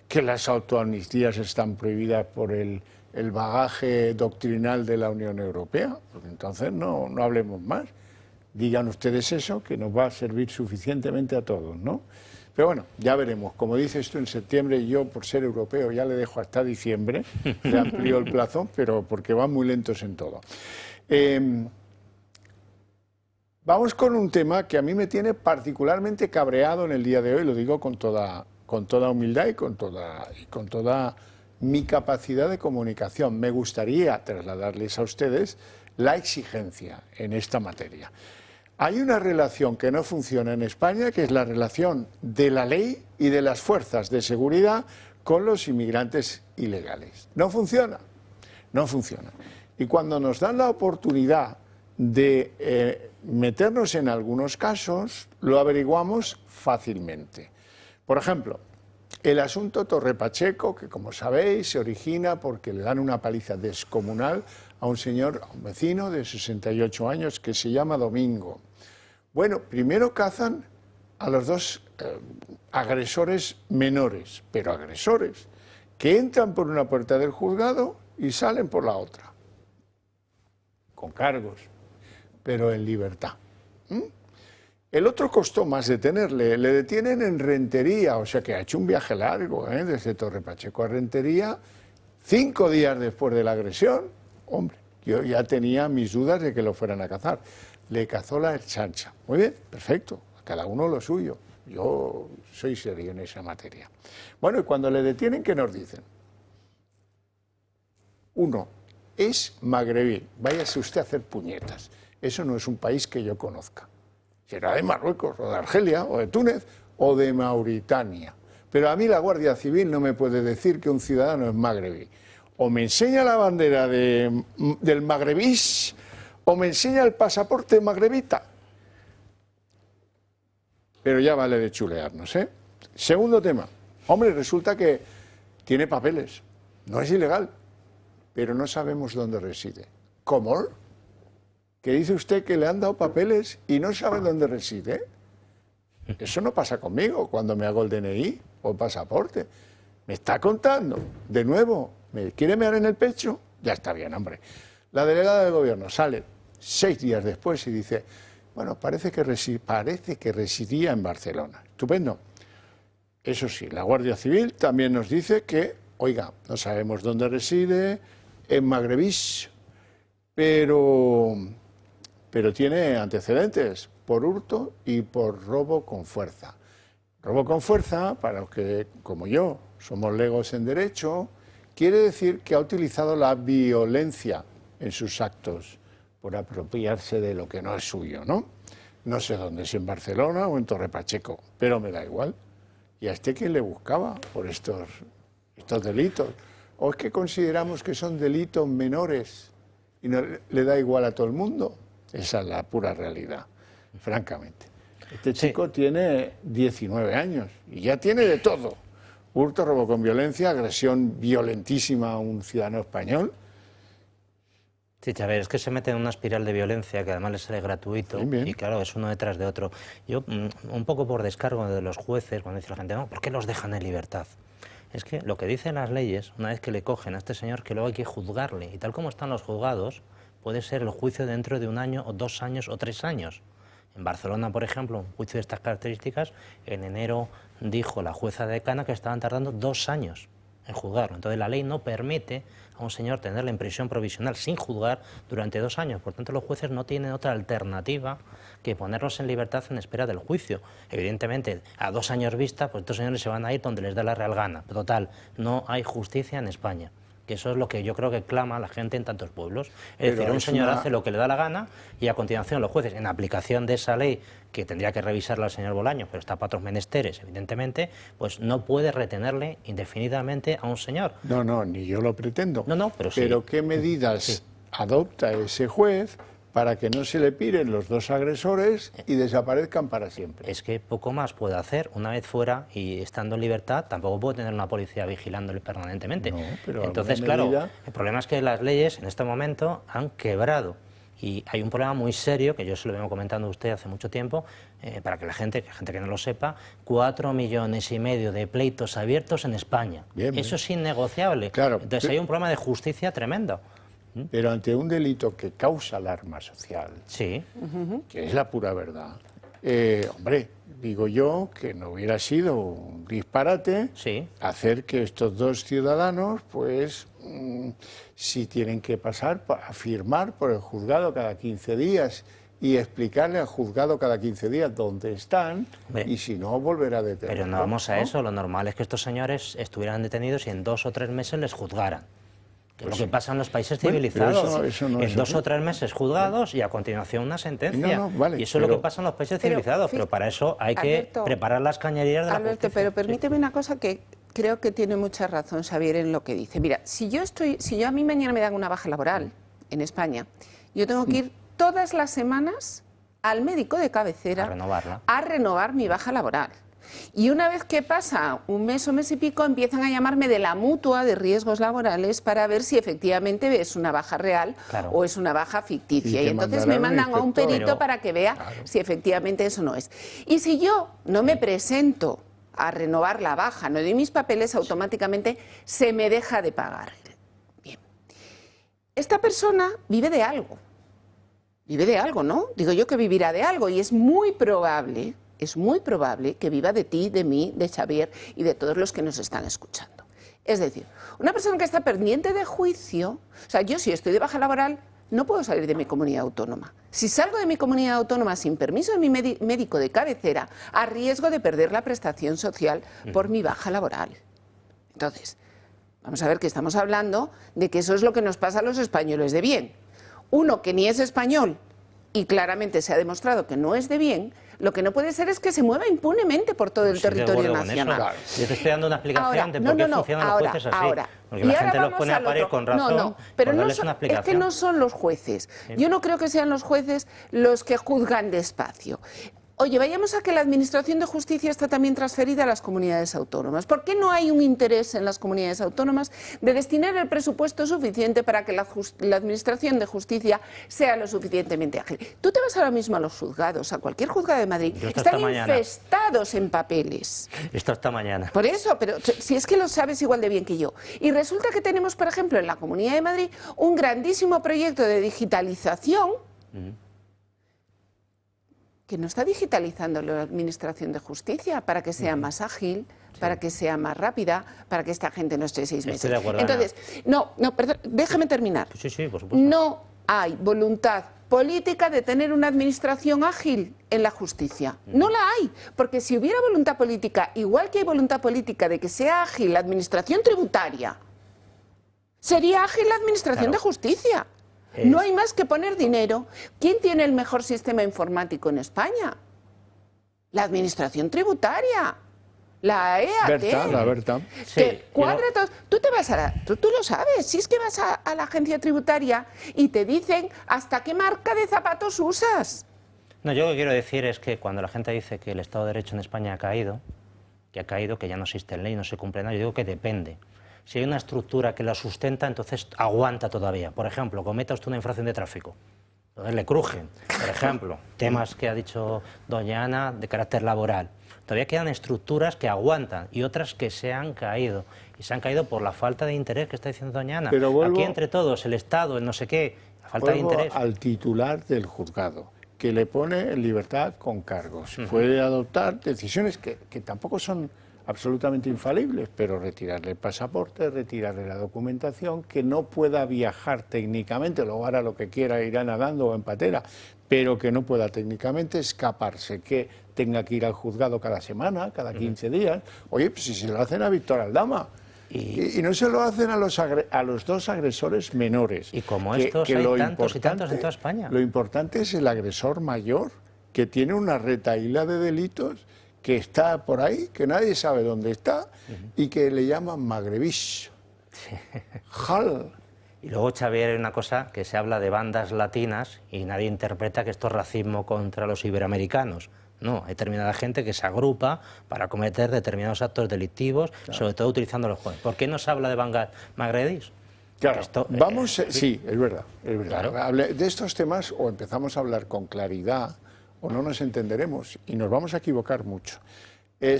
que las autoamnistías están prohibidas por el bagaje doctrinal de la Unión Europea? Porque entonces no hablemos más. Digan ustedes eso, que nos va a servir suficientemente a todos, ¿no? Pero bueno, ya veremos. Como dices tú, en septiembre yo, por ser europeo, ya le dejo hasta diciembre, le amplío el plazo, pero porque van muy lentos en todo. Vamos con un tema que a mí me tiene particularmente cabreado en el día de hoy, lo digo con toda humildad y con toda mi capacidad de comunicación. Me gustaría trasladarles a ustedes la exigencia en esta materia. Hay una relación que no funciona en España, que es la relación de la ley y de las fuerzas de seguridad con los inmigrantes ilegales. No funciona, no funciona. Y cuando nos dan la oportunidad de meternos en algunos casos, lo averiguamos fácilmente. Por ejemplo, el asunto Torre Pacheco, que como sabéis se origina porque le dan una paliza descomunal a un señor, a un vecino de 68 años que se llama Domingo. Bueno, primero cazan a los dos agresores menores, pero agresores, que entran por una puerta del juzgado y salen por la otra, con cargos, pero en libertad. El otro costó más detenerle, le detienen en Rentería, o sea que ha hecho un viaje largo, desde Torre Pacheco a Rentería, 5 días después de la agresión. Hombre, yo ya tenía mis dudas de que lo fueran a cazar. Le cazó la chancha. Muy bien, perfecto, cada uno lo suyo. Yo soy serio en esa materia. Bueno, y cuando le detienen, ¿qué nos dicen? Uno, es magrebí, váyase usted a hacer puñetas. Eso no es un país que yo conozca. Será de Marruecos, o de Argelia, o de Túnez, o de Mauritania. Pero a mí la Guardia Civil no me puede decir que un ciudadano es magrebí. O me enseña la bandera del magrebís, o me enseña el pasaporte magrebita. Pero ya vale de chulearnos, ¿eh? Segundo tema. Hombre, resulta que tiene papeles. No es ilegal, pero no sabemos dónde reside. ¿Cómo? ¿Que dice usted que le han dado papeles y no sabe dónde reside? Eso no pasa conmigo cuando me hago el DNI o el pasaporte. ¿Me está contando? De nuevo, ¿me quiere mear en el pecho? Ya está bien, hombre. La delegada del gobierno sale 6 días después y dice, bueno, parece que residía en Barcelona. Estupendo. Eso sí, la Guardia Civil también nos dice que, oiga, no sabemos dónde reside, en magrebís. pero tiene antecedentes por hurto y por robo con fuerza. Robo con fuerza, para los que, como yo, somos legos en derecho, quiere decir que ha utilizado la violencia en sus actos por apropiarse de lo que no es suyo, ¿no? No sé dónde, si en Barcelona o en Torre Pacheco, pero me da igual. ¿Y a este quién le buscaba por estos delitos? ¿O es que consideramos que son delitos menores y no le da igual a todo el mundo? Esa es la pura realidad, francamente. Este chico tiene 19 años y ya tiene de todo. Hurto, robo con violencia, agresión violentísima a un ciudadano español. Sí, Xavier, es que se mete en una espiral de violencia que además le sale gratuito. Bien, bien. Y claro, es uno detrás de otro. Yo, un poco por descargo de los jueces, cuando dice la gente, no, ¿por qué los dejan en libertad? Es que lo que dicen las leyes, una vez que le cogen a este señor, que luego hay que juzgarle. Y tal como están los juzgados, puede ser el juicio dentro de 1 año, o 2 años, o 3 años. En Barcelona, por ejemplo, un juicio de estas características, en enero dijo la jueza decana que estaban tardando 2 años en juzgarlo. Entonces la ley no permite a un señor tenerla en prisión provisional sin juzgar durante 2 años. Por tanto, los jueces no tienen otra alternativa que ponerlos en libertad en espera del juicio. Evidentemente, a 2 años vista, pues estos señores se van a ir donde les da la real gana. Total, no hay justicia en España. Que eso es lo que yo creo que clama la gente en tantos pueblos. Es decir, un señor hace lo que le da la gana y a continuación los jueces, en aplicación de esa ley, que tendría que revisarla el señor Bolaños, pero está para otros menesteres, evidentemente, pues no puede retenerle indefinidamente a un señor. No, no, ni yo lo pretendo. No, no, pero sí. Pero ¿qué medidas adopta ese juez para que no se le piren los 2 agresores y desaparezcan para siempre? Es que poco más puede hacer. Una vez fuera y estando en libertad, tampoco puede tener una policía vigilándole permanentemente. No, pero entonces, claro, el problema es que las leyes en este momento han quebrado. Y hay un problema muy serio, que yo se lo vengo comentando a usted hace mucho tiempo, para que la gente que no lo sepa, 4,5 millones de pleitos abiertos en España. Bien, eso es innegociable. Claro, entonces hay un problema de justicia tremendo. Pero ante un delito que causa alarma social, sí, que es la pura verdad, hombre, digo yo que no hubiera sido un disparate hacer que estos 2 ciudadanos, pues, si tienen que pasar a firmar por el juzgado cada 15 días y explicarle al juzgado cada 15 días dónde están y si no, volver a detenerlos. Pero no vamos a eso, lo normal es que estos señores estuvieran detenidos y en 2 o 3 meses les juzgaran. Que es lo que pasa en los países civilizados. Eso no en 2 o 3 meses juzgados y a continuación una sentencia. Y eso es lo que pasa en los países civilizados, pero para eso hay que preparar las cañerías de la justicia. Pero permíteme una cosa que creo que tiene mucha razón Xavier en lo que dice. Mira, si yo a mí mañana me dan una baja laboral en España, yo tengo que ir todas las semanas al médico de cabecera a renovar mi baja laboral. Y una vez que pasa un mes o mes y pico, empiezan a llamarme de la mutua de riesgos laborales para ver si efectivamente es una baja real o es una baja ficticia. Y entonces me mandan a un perito para que vea si efectivamente eso no es. Y si yo no me presento a renovar la baja, no doy mis papeles, automáticamente se me deja de pagar. Bien. Esta persona vive de algo. Vive de algo, ¿no? Digo yo que vivirá de algo y es muy probable que viva de ti, de mí, de Xavier y de todos los que nos están escuchando. Es decir, una persona que está pendiente de juicio, o sea, yo si estoy de baja laboral no puedo salir de mi comunidad autónoma. Si salgo de mi comunidad autónoma sin permiso de mi médico de cabecera, a riesgo de perder la prestación social por mi baja laboral. Entonces, vamos a ver que estamos hablando de que eso es lo que nos pasa a los españoles de bien. Uno que ni es español y claramente se ha demostrado que no es de bien, lo que no puede ser es que se mueva impunemente por todo el territorio nacional. Claro. Yo te estoy dando una explicación de por qué funcionan los jueces así. Porque la gente los pone a parir con razón, pero por darles una explicación. Es que no son los jueces. Yo no creo que sean los jueces los que juzgan despacio. Oye, vayamos a que la Administración de Justicia está también transferida a las comunidades autónomas. ¿Por qué no hay un interés en las comunidades autónomas de destinar el presupuesto suficiente para que la Administración de Justicia sea lo suficientemente ágil? Tú te vas ahora mismo a los juzgados, a cualquier juzgado de Madrid, están infestados en papeles. Esto hasta mañana. Por eso, pero si es que lo sabes igual de bien que yo. Y resulta que tenemos, por ejemplo, en la Comunidad de Madrid, un grandísimo proyecto de digitalización que no está digitalizando la Administración de Justicia para que sea más ágil, para que sea más rápida, para que esta gente no esté 6 meses. Estoy de acuerdo, entonces, perdón, déjame terminar. Sí, por supuesto. No hay voluntad política de tener una administración ágil en la justicia. No la hay, porque si hubiera voluntad política, igual que hay voluntad política de que sea ágil la administración tributaria, sería ágil la administración de justicia. No hay más que poner dinero. ¿Quién tiene el mejor sistema informático en España? La administración tributaria. La EAT. La Berta. Que cuadra todo. Tú te vas tú lo sabes, si es que vas a la agencia tributaria y te dicen hasta qué marca de zapatos usas. No, yo lo que quiero decir es que cuando la gente dice que el Estado de Derecho en España ha caído, que ya no existe ley, no se cumple nada, yo digo que depende. Si hay una estructura que la sustenta, entonces aguanta todavía. Por ejemplo, cometa usted una infracción de tráfico, entonces le crujen. Por ejemplo, temas que ha dicho doña Ana de carácter laboral. Todavía quedan estructuras que aguantan y otras que se han caído. Y se han caído por la falta de interés que está diciendo doña Ana. Pero vuelvo, aquí entre todos, el Estado, el no sé qué, la falta de interés. Al titular del juzgado, que le pone en libertad con cargos. Puede adoptar decisiones que tampoco son absolutamente infalibles, pero retirarle el pasaporte, retirarle la documentación, que no pueda viajar técnicamente, luego hará lo que quiera, irá nadando o en patera, pero que no pueda técnicamente escaparse, que tenga que ir al juzgado cada semana, cada 15 días. Oye, pues si se lo hacen a Víctor Aldama, y no se lo hacen a los dos agresores menores. Y como estos hay tantos y tantos en toda España. Lo importante es el agresor mayor, que tiene una retahíla de delitos, que está por ahí, que nadie sabe dónde está, y que le llaman magrebís. Jal. Y luego, Xavier, hay una cosa que se habla de bandas latinas y nadie interpreta que esto es racismo contra los iberoamericanos. No, hay determinada gente que se agrupa para cometer determinados actos delictivos, sobre todo utilizando los jóvenes. ¿Por qué no se habla de bandas magrebís? Claro, sí, es verdad. Claro. De estos temas o empezamos a hablar con claridad o no nos entenderemos y nos vamos a equivocar mucho.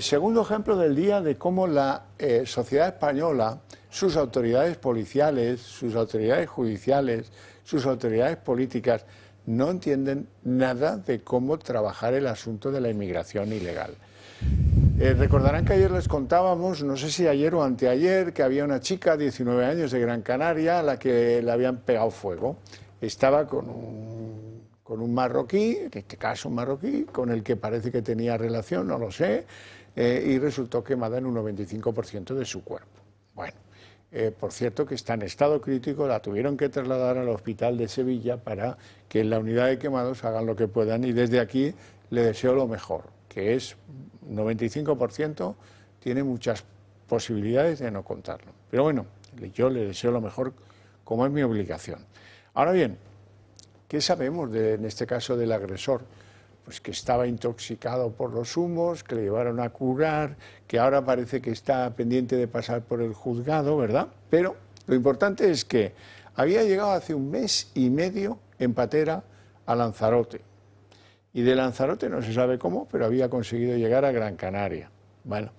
Segundo ejemplo del día de cómo la sociedad española, sus autoridades policiales, sus autoridades judiciales, sus autoridades políticas, no entienden nada de cómo trabajar el asunto de la inmigración ilegal. Recordarán que ayer les contábamos, no sé si ayer o anteayer, que había una chica, 19 años, de Gran Canaria, a la que le habían pegado fuego. Estaba con un marroquí, en este caso un marroquí, con el que parece que tenía relación, no lo sé, y resultó quemada en un 95% de su cuerpo. Bueno, por cierto que está en estado crítico, la tuvieron que trasladar al hospital de Sevilla para que en la unidad de quemados hagan lo que puedan, y desde aquí le deseo lo mejor, que es 95%, tiene muchas posibilidades de no contarlo. Pero bueno, yo le deseo lo mejor, como es mi obligación. Ahora bien, ¿qué sabemos en este caso del agresor? Pues que estaba intoxicado por los humos, que le llevaron a curar, que ahora parece que está pendiente de pasar por el juzgado, ¿verdad? Pero lo importante es que había llegado hace un mes y medio en patera a Lanzarote. Y de Lanzarote no se sabe cómo, pero había conseguido llegar a Gran Canaria. Bueno,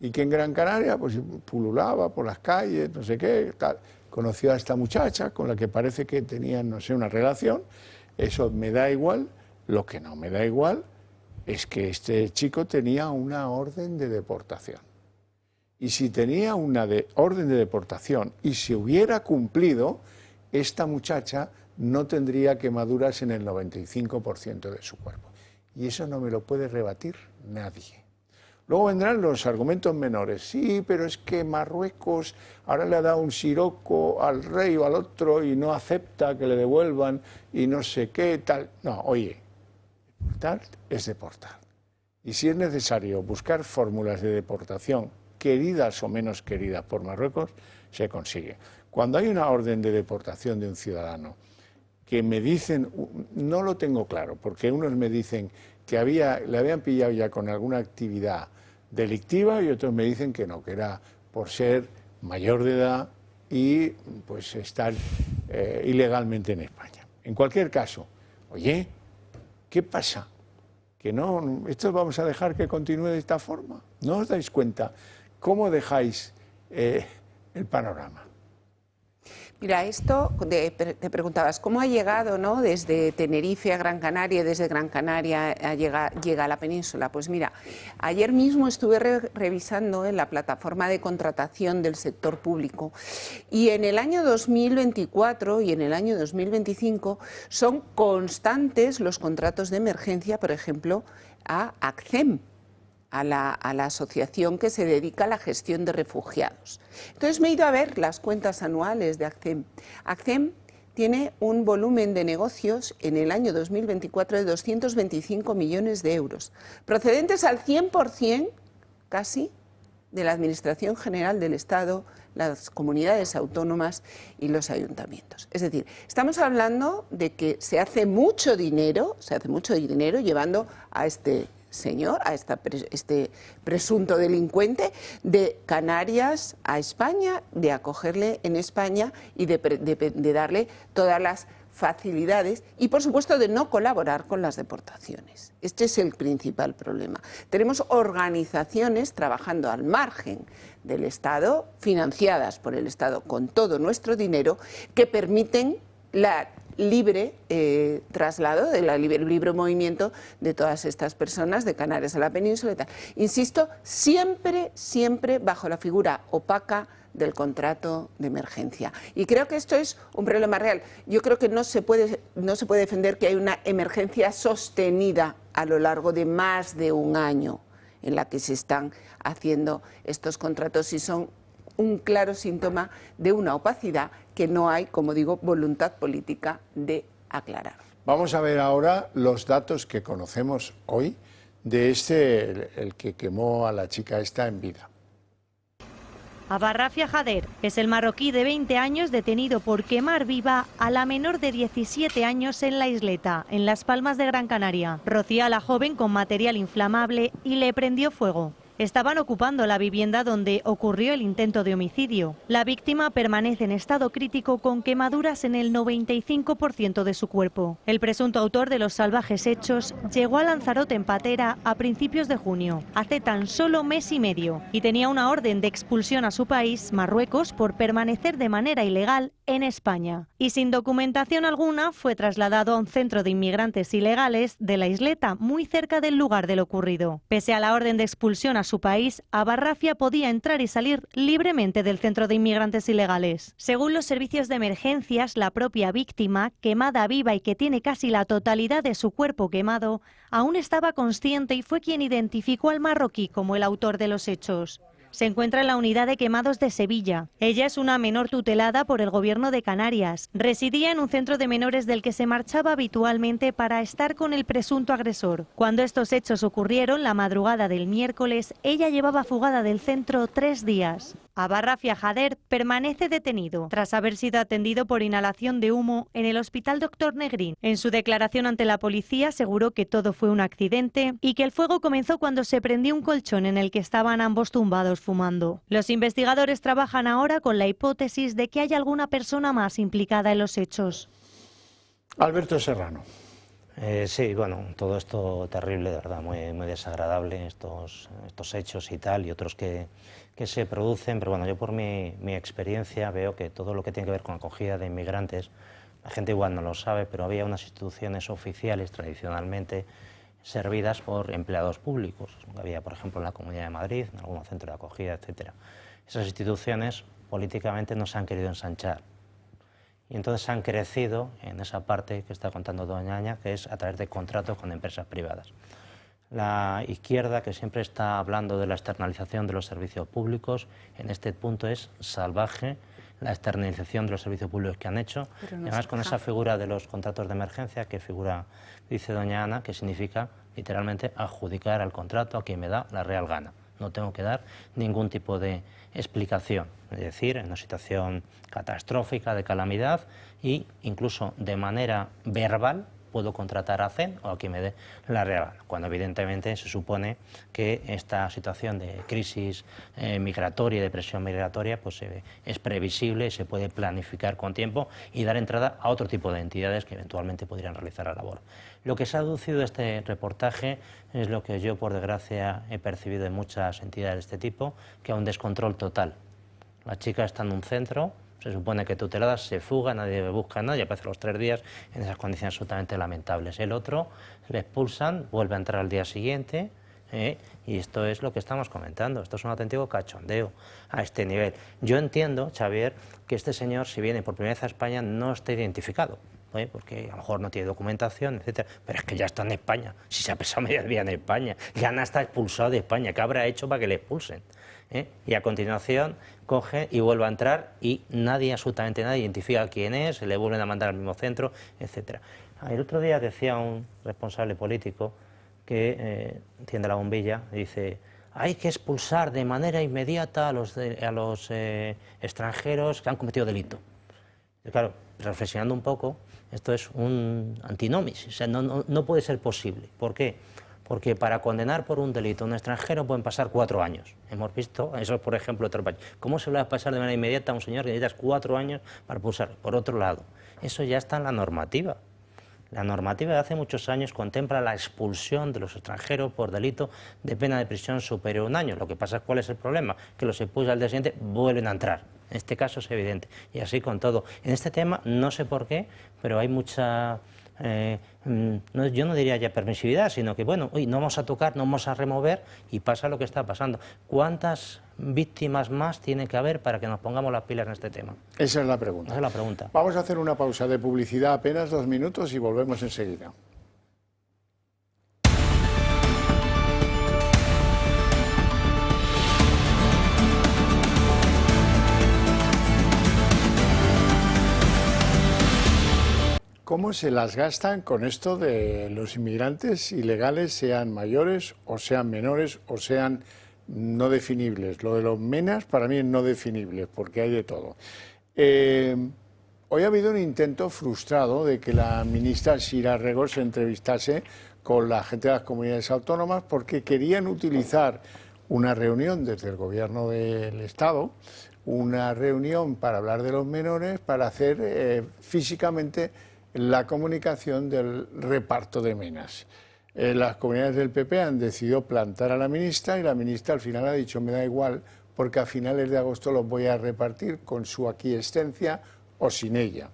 y que en Gran Canaria pues pululaba por las calles, no sé qué, tal. Conoció a esta muchacha con la que parece que tenían, no sé, una relación. Eso me da igual. Lo que no me da igual es que este chico tenía una orden de deportación. Y si tenía una orden de deportación y se hubiera cumplido, esta muchacha no tendría quemaduras en el 95% de su cuerpo. Y eso no me lo puede rebatir nadie. Luego vendrán los argumentos menores. Sí, pero es que Marruecos ahora le ha dado un siroco al rey o al otro y no acepta que le devuelvan y no sé qué, tal. No, oye, deportar es deportar. Y si es necesario buscar fórmulas de deportación, queridas o menos queridas por Marruecos, se consigue. Cuando hay una orden de deportación de un ciudadano que me dicen, no lo tengo claro, porque unos me dicen que le habían pillado ya con alguna actividad delictiva y otros me dicen que no, que era por ser mayor de edad y pues estar ilegalmente en España. En cualquier caso, oye, ¿qué pasa? Que no, esto vamos a dejar que continúe de esta forma. ¿No os dais cuenta cómo dejáis el panorama? Mira, esto te preguntabas, ¿cómo ha llegado, ¿no?, desde Tenerife a Gran Canaria, desde Gran Canaria llega a la península? Pues mira, ayer mismo estuve revisando en la plataforma de contratación del sector público y en el año 2024 y en el año 2025 son constantes los contratos de emergencia, por ejemplo, a ACCEM, a la asociación que se dedica a la gestión de refugiados. Entonces me he ido a ver las cuentas anuales de ACCEM. ACCEM tiene un volumen de negocios en el año 2024 de 225 millones de euros, procedentes al 100% casi de la Administración General del Estado, las comunidades autónomas y los ayuntamientos. Es decir, estamos hablando de que se hace mucho dinero llevando a este señor, a este presunto delincuente, de Canarias a España, de acogerle en España y de darle todas las facilidades y, por supuesto, de no colaborar con las deportaciones. Este es el principal problema. Tenemos organizaciones trabajando al margen del Estado, financiadas por el Estado con todo nuestro dinero, que permiten la libre traslado, el libre movimiento de todas estas personas de Canarias a la península y tal. Insisto, siempre bajo la figura opaca del contrato de emergencia. Y creo que esto es un problema real. Yo creo que no se puede defender que hay una emergencia sostenida a lo largo de más de un año en la que se están haciendo estos contratos y son un claro síntoma de una opacidad que no hay, como digo, voluntad política de aclarar. Vamos a ver ahora los datos que conocemos hoy de el que quemó a la chica esta en vida. Abarrafia Jader es el marroquí de 20 años detenido por quemar viva a la menor de 17 años en La Isleta, en Las Palmas de Gran Canaria. Rocía a la joven con material inflamable y le prendió fuego. Estaban ocupando la vivienda donde ocurrió el intento de homicidio. La víctima permanece en estado crítico con quemaduras en el 95% de su cuerpo. El presunto autor de los salvajes hechos llegó a Lanzarote en patera a principios de junio, hace tan solo mes y medio, y tenía una orden de expulsión a su país, Marruecos, por permanecer de manera ilegal en España. Y sin documentación alguna fue trasladado a un centro de inmigrantes ilegales de La Isleta, muy cerca del lugar de lo ocurrido. Pese a la orden de expulsión a su país, Abarrafia podía entrar y salir libremente del centro de inmigrantes ilegales. Según los servicios de emergencias, la propia víctima, quemada viva y que tiene casi la totalidad de su cuerpo quemado, aún estaba consciente y fue quien identificó al marroquí como el autor de los hechos. Se encuentra en la unidad de quemados de Sevilla. Ella es una menor tutelada por el Gobierno de Canarias. Residía en un centro de menores del que se marchaba habitualmente para estar con el presunto agresor. Cuando estos hechos ocurrieron la madrugada del miércoles, ella llevaba fugada del centro 3 días. Abarrafia Jader permanece detenido tras haber sido atendido por inhalación de humo en el Hospital Dr. Negrín. En su declaración ante la policía aseguró que todo fue un accidente y que el fuego comenzó cuando se prendió un colchón en el que estaban ambos tumbados fumando. Los investigadores trabajan ahora con la hipótesis de que hay alguna persona más implicada en los hechos. Alberto Serrano. Sí, bueno, todo esto terrible, de verdad, muy desagradable, estos hechos y tal, y otros que se producen, pero bueno, yo por mi experiencia veo que todo lo que tiene que ver con acogida de inmigrantes, la gente igual no lo sabe, pero había unas instituciones oficiales tradicionalmente servidas por empleados públicos. Había, por ejemplo, en la Comunidad de Madrid, en algún centro de acogida, etcétera. Esas instituciones políticamente no se han querido ensanchar. Y entonces han crecido en esa parte que está contando doña Aña, que es a través de contratos con empresas privadas. La izquierda, que siempre está hablando de la externalización de los servicios públicos, en este punto es salvaje la externalización de los servicios públicos que han hecho. Y además con esa figura de los contratos de emergencia, que figura, dice doña Ana, que significa literalmente adjudicar al contrato a quien me da la real gana. No tengo que dar ningún tipo de explicación, es decir, en una situación catastrófica de calamidad e incluso de manera verbal puedo contratar a CEN o a quien me dé la real gana, cuando evidentemente se supone que esta situación de crisis migratoria, de presión migratoria, pues es previsible, se puede planificar con tiempo y dar entrada a otro tipo de entidades que eventualmente podrían realizar la labor. Lo que se ha aducido de este reportaje es lo que yo, por desgracia, he percibido en muchas entidades de este tipo, que hay un descontrol total. La chica está en un centro Se supone que tuteladas se fuga, nadie busca nada y aparece a los 3 días en esas condiciones absolutamente lamentables. El otro le expulsan, vuelve a entrar al día siguiente, y esto es lo que estamos comentando. Esto es un auténtico cachondeo a este nivel. Yo entiendo, Xavier, que este señor, si viene por primera vez a España, no esté identificado, porque a lo mejor no tiene documentación, etcétera, pero es que ya está en España. Si se ha pasado media vida en España, ya no está expulsado de España. ¿Qué habrá hecho para que le expulsen? Y a continuación coge y vuelve a entrar y nadie, absolutamente nadie, identifica quién es, se le vuelven a mandar al mismo centro, etcétera. El otro día decía un responsable político que enciende la bombilla y dice: hay que expulsar de manera inmediata a los extranjeros que han cometido delito. Y claro, reflexionando un poco, esto es un antinomis, o sea, no puede ser posible. ¿Por qué? Porque para condenar por un delito a un extranjero pueden pasar 4 años. Hemos visto eso, por ejemplo, en otro país. ¿Cómo se le va a pasar de manera inmediata a un señor que necesitas 4 años para expulsar? Por otro lado, eso ya está en la normativa. La normativa de hace muchos años contempla la expulsión de los extranjeros por delito de pena de prisión superior a 1 año. Lo que pasa es, ¿cuál es el problema? Que los expulsa al día siguiente, vuelven a entrar. En este caso es evidente. Y así con todo. En este tema, no sé por qué, pero hay mucha... yo no diría ya permisividad, sino que, bueno, no vamos a tocar, no vamos a remover y pasa lo que está pasando. ¿Cuántas víctimas más tiene que haber para que nos pongamos las pilas en este tema? Esa es la pregunta. Esa es la pregunta. Vamos a hacer una pausa de publicidad, apenas 2 minutos, y volvemos enseguida. ¿Cómo se las gastan con esto de los inmigrantes ilegales, sean mayores o sean menores o sean no definibles? Lo de los menas para mí es no definible, porque hay de todo. Hoy ha habido un intento frustrado de que la ministra Sira Rego se entrevistase con la gente de las comunidades autónomas porque querían utilizar una reunión desde el gobierno del Estado, una reunión para hablar de los menores, para hacer físicamente la comunicación del reparto de menas. Las comunidades del PP han decidido plantar a la ministra y la ministra al final ha dicho: me da igual, porque a finales de agosto los voy a repartir con su aquiescencia o sin ella.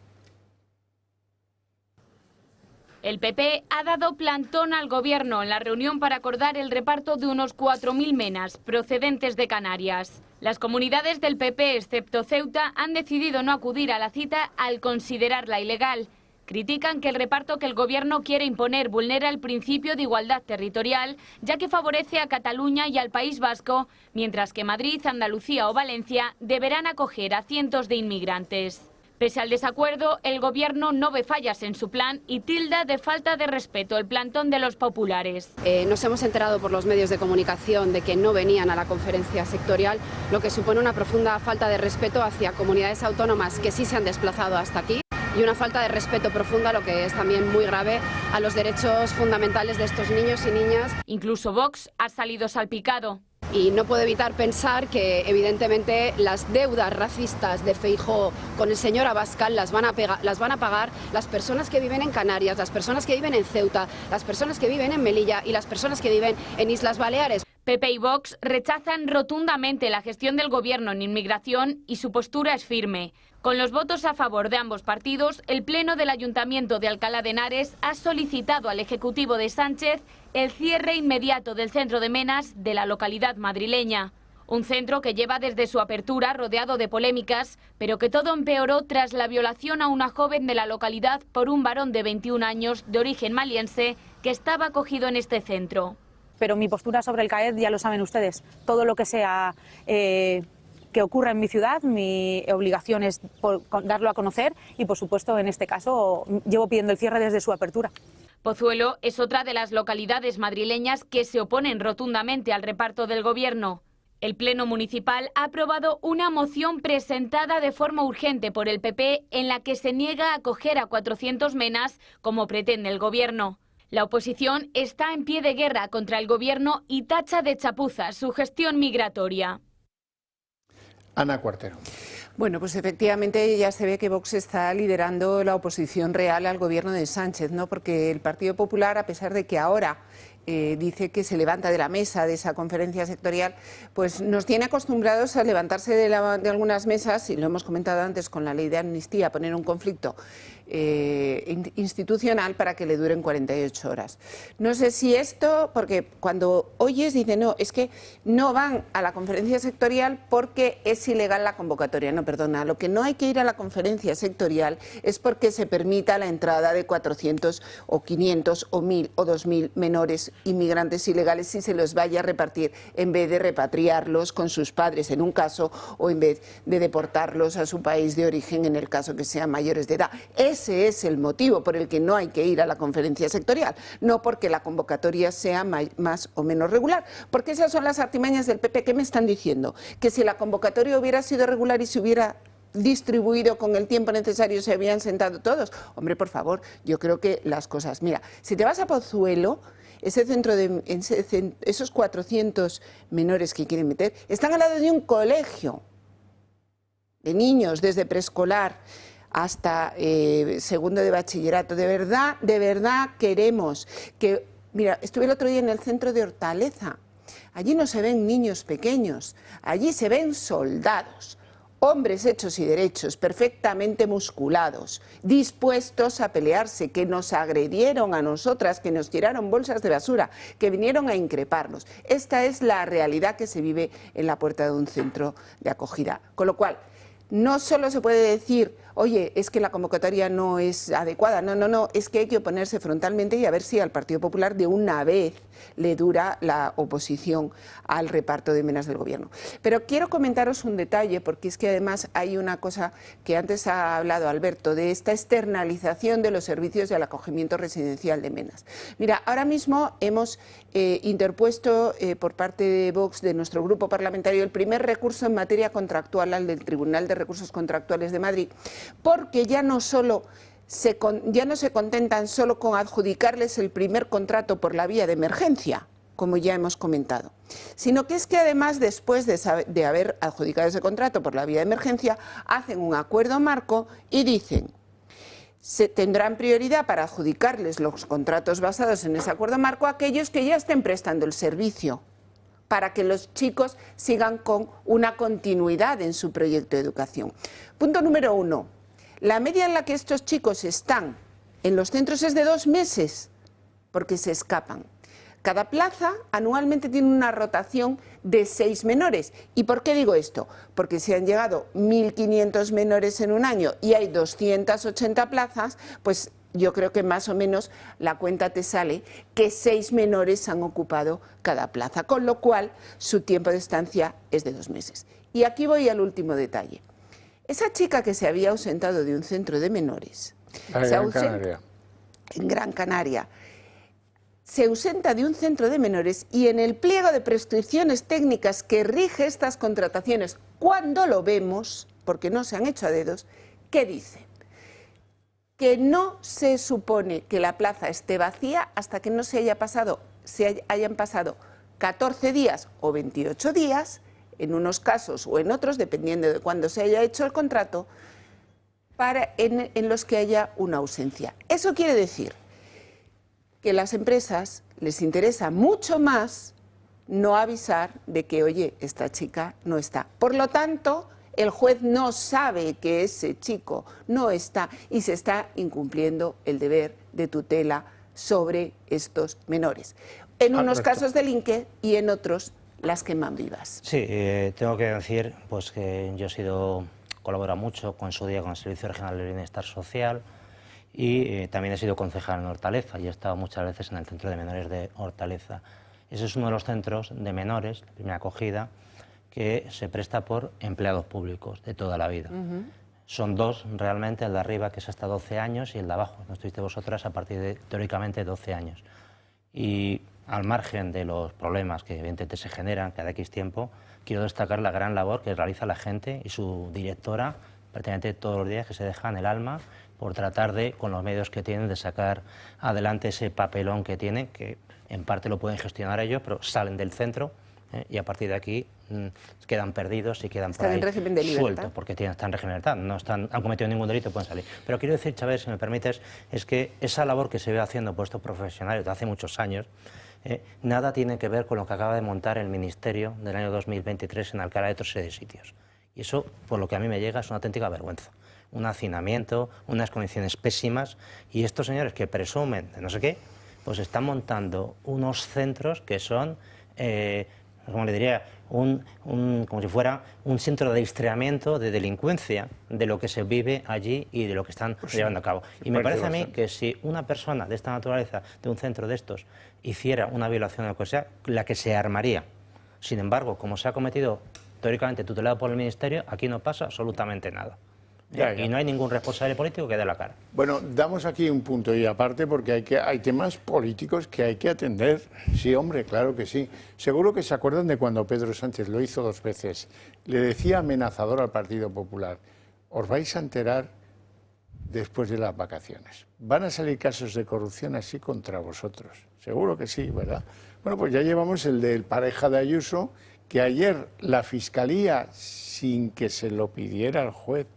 El PP ha dado plantón al Gobierno en la reunión para acordar el reparto de unos 4.000 menas procedentes de Canarias. Las comunidades del PP, excepto Ceuta, han decidido no acudir a la cita al considerarla ilegal. Critican que el reparto que el Gobierno quiere imponer vulnera el principio de igualdad territorial, ya que favorece a Cataluña y al País Vasco, mientras que Madrid, Andalucía o Valencia deberán acoger a cientos de inmigrantes. Pese al desacuerdo, el Gobierno no ve fallas en su plan y tilda de falta de respeto el plantón de los populares. Nos hemos enterado por los medios de comunicación de que no venían a la conferencia sectorial, lo que supone una profunda falta de respeto hacia comunidades autónomas que sí se han desplazado hasta aquí, y una falta de respeto profunda, lo que es también muy grave, a los derechos fundamentales de estos niños y niñas. Incluso Vox ha salido salpicado. Y no puedo evitar pensar que, evidentemente, las deudas racistas de Feijóo con el señor Abascal las van a pagar las personas que viven en Canarias, las personas que viven en Ceuta, las personas que viven en Melilla y las personas que viven en Islas Baleares. PP y Vox rechazan rotundamente la gestión del Gobierno en inmigración y su postura es firme. Con los votos a favor de ambos partidos, el Pleno del Ayuntamiento de Alcalá de Henares ha solicitado al Ejecutivo de Sánchez el cierre inmediato del centro de menas de la localidad madrileña. Un centro que lleva desde su apertura rodeado de polémicas, pero que todo empeoró tras la violación a una joven de la localidad por un varón de 21 años de origen maliense que estaba acogido en este centro. Pero mi postura sobre el CAED ya lo saben ustedes. Todo lo que sea que ocurra en mi ciudad, mi obligación es darlo a conocer y, por supuesto, en este caso, llevo pidiendo el cierre desde su apertura. Pozuelo es otra de las localidades madrileñas que se oponen rotundamente al reparto del Gobierno. El Pleno Municipal ha aprobado una moción presentada de forma urgente por el PP en la que se niega a acoger a 400 menas como pretende el Gobierno. La oposición está en pie de guerra contra el Gobierno y tacha de chapuza su gestión migratoria. Ana Cuartero. Bueno, pues efectivamente ya se ve que Vox está liderando la oposición real al Gobierno de Sánchez, ¿no? Porque el Partido Popular, a pesar de que ahora dice que se levanta de la mesa de esa conferencia sectorial, pues nos tiene acostumbrados a levantarse de algunas mesas, y lo hemos comentado antes con la ley de amnistía, poner un conflicto institucional para que le duren 48 horas. No sé si esto, porque cuando oyes dicen, no, es que no van a la conferencia sectorial porque es ilegal la convocatoria. No, perdona, lo que no hay que ir a la conferencia sectorial es porque se permita la entrada de 400 o 500 o 1000 o 2000 menores inmigrantes ilegales si se los vaya a repartir en vez de repatriarlos con sus padres en un caso o en vez de deportarlos a su país de origen en el caso que sean mayores de edad. Ese es el motivo por el que no hay que ir a la conferencia sectorial, no porque la convocatoria sea más o menos regular, porque esas son las artimañas del PP. ¿Qué me están diciendo? Que si la convocatoria hubiera sido regular y se hubiera distribuido con el tiempo necesario, se habían sentado todos. Hombre, por favor, yo creo que las cosas... Mira, si te vas a Pozuelo, esos 400 menores que quieren meter, están al lado de un colegio de niños desde preescolar hasta segundo de bachillerato. De verdad queremos que... Mira, estuve el otro día en el centro de Hortaleza. Allí no se ven niños pequeños, allí se ven soldados, hombres hechos y derechos, perfectamente musculados, dispuestos a pelearse, que nos agredieron a nosotras, que nos tiraron bolsas de basura, que vinieron a increparnos. Esta es la realidad que se vive en la puerta de un centro de acogida. Con lo cual, no solo se puede decir, oye, es que la convocatoria no es adecuada, no, es que hay que oponerse frontalmente y a ver si al Partido Popular de una vez le dura la oposición al reparto de menas del gobierno. Pero quiero comentaros un detalle, porque es que además hay una cosa que antes ha hablado Alberto, de esta externalización de los servicios del acogimiento residencial de menas. Mira, ahora mismo hemos interpuesto por parte de Vox, de nuestro grupo parlamentario, el primer recurso en materia contractual al del Tribunal de Recursos Contractuales de Madrid, porque ya no se contentan solo con adjudicarles el primer contrato por la vía de emergencia, como ya hemos comentado, sino que es que además, después de haber adjudicado ese contrato por la vía de emergencia, hacen un acuerdo marco y dicen: se tendrán prioridad para adjudicarles los contratos basados en ese acuerdo marco a aquellos que ya estén prestando el servicio, para que los chicos sigan con una continuidad en su proyecto de educación. Punto número 1. La media en la que estos chicos están en los centros es de 2 meses, porque se escapan. Cada plaza anualmente tiene una rotación de 6 menores. ¿Y por qué digo esto? Porque si han llegado 1.500 menores en un año y hay 280 plazas, pues yo creo que más o menos la cuenta te sale que 6 menores han ocupado cada plaza, con lo cual su tiempo de estancia es de 2 meses. Y aquí voy al último detalle. Esa chica que se había ausentado de un centro de menores, en Gran Canaria, se ausenta de un centro de menores y en el pliego de prescripciones técnicas que rige estas contrataciones, cuando lo vemos, porque no se han hecho a dedos, ¿qué dice? Que no se supone que la plaza esté vacía hasta que no se hayan pasado 14 días o 28 días, en unos casos o en otros, dependiendo de cuándo se haya hecho el contrato, en los que haya una ausencia. Eso quiere decir que a las empresas les interesa mucho más no avisar de que, oye, esta chica no está. Por lo tanto, el juez no sabe que ese chico no está y se está incumpliendo el deber de tutela sobre estos menores. En unos casos delinque y en otros las queman vivas. Sí, tengo que decir pues que yo colaboro mucho con su día con el Servicio Regional de Bienestar Social y también he sido concejal en Hortaleza y he estado muchas veces en el Centro de Menores de Hortaleza. Ese es uno de los centros de menores, de primera acogida, que se presta por empleados públicos de toda la vida. Son 2 realmente, el de arriba que es hasta 12 años y el de abajo, no estuviste vosotras, a partir de teóricamente 12 años. Y al margen de los problemas que evidentemente se generan cada X tiempo, quiero destacar la gran labor que realiza la gente y su directora prácticamente todos los días, que se dejan el alma por tratar de, con los medios que tienen, de sacar adelante ese papelón que tienen, que en parte lo pueden gestionar ellos, pero salen del centro y a partir de aquí quedan perdidos y quedan por ahí sueltos, porque están en régimen de libertad, no han cometido ningún delito, pueden salir. Pero quiero decir, Chávez, si me permites, es que esa labor que se ve haciendo por estos profesionales de hace muchos años, nada tiene que ver con lo que acaba de montar el Ministerio del año 2023 en Alcalá de otros sitios. Y eso, por lo que a mí me llega, es una auténtica vergüenza. Un hacinamiento, unas condiciones pésimas, y estos señores que presumen de no sé qué, pues están montando unos centros que son, como le diría, como si fuera un centro de distrayamiento, de delincuencia, de lo que se vive allí y de lo que están llevando a cabo. Y me parece a mí que si una persona de esta naturaleza, de un centro de estos, hiciera una violación o lo que sea, la que se armaría. Sin embargo, como se ha cometido teóricamente tutelado por el Ministerio, aquí no pasa absolutamente nada. Y no hay ningún responsable político que dé la cara. Bueno, damos aquí un punto y aparte porque hay temas políticos que hay que atender. Sí, hombre, claro que sí. Seguro que se acuerdan de cuando Pedro Sánchez lo hizo 2 veces. Le decía amenazador al Partido Popular: os vais a enterar después de las vacaciones. Van a salir casos de corrupción así contra vosotros. Seguro que sí, ¿verdad? Bueno, pues ya llevamos el del pareja de Ayuso, que ayer la Fiscalía, sin que se lo pidiera el juez,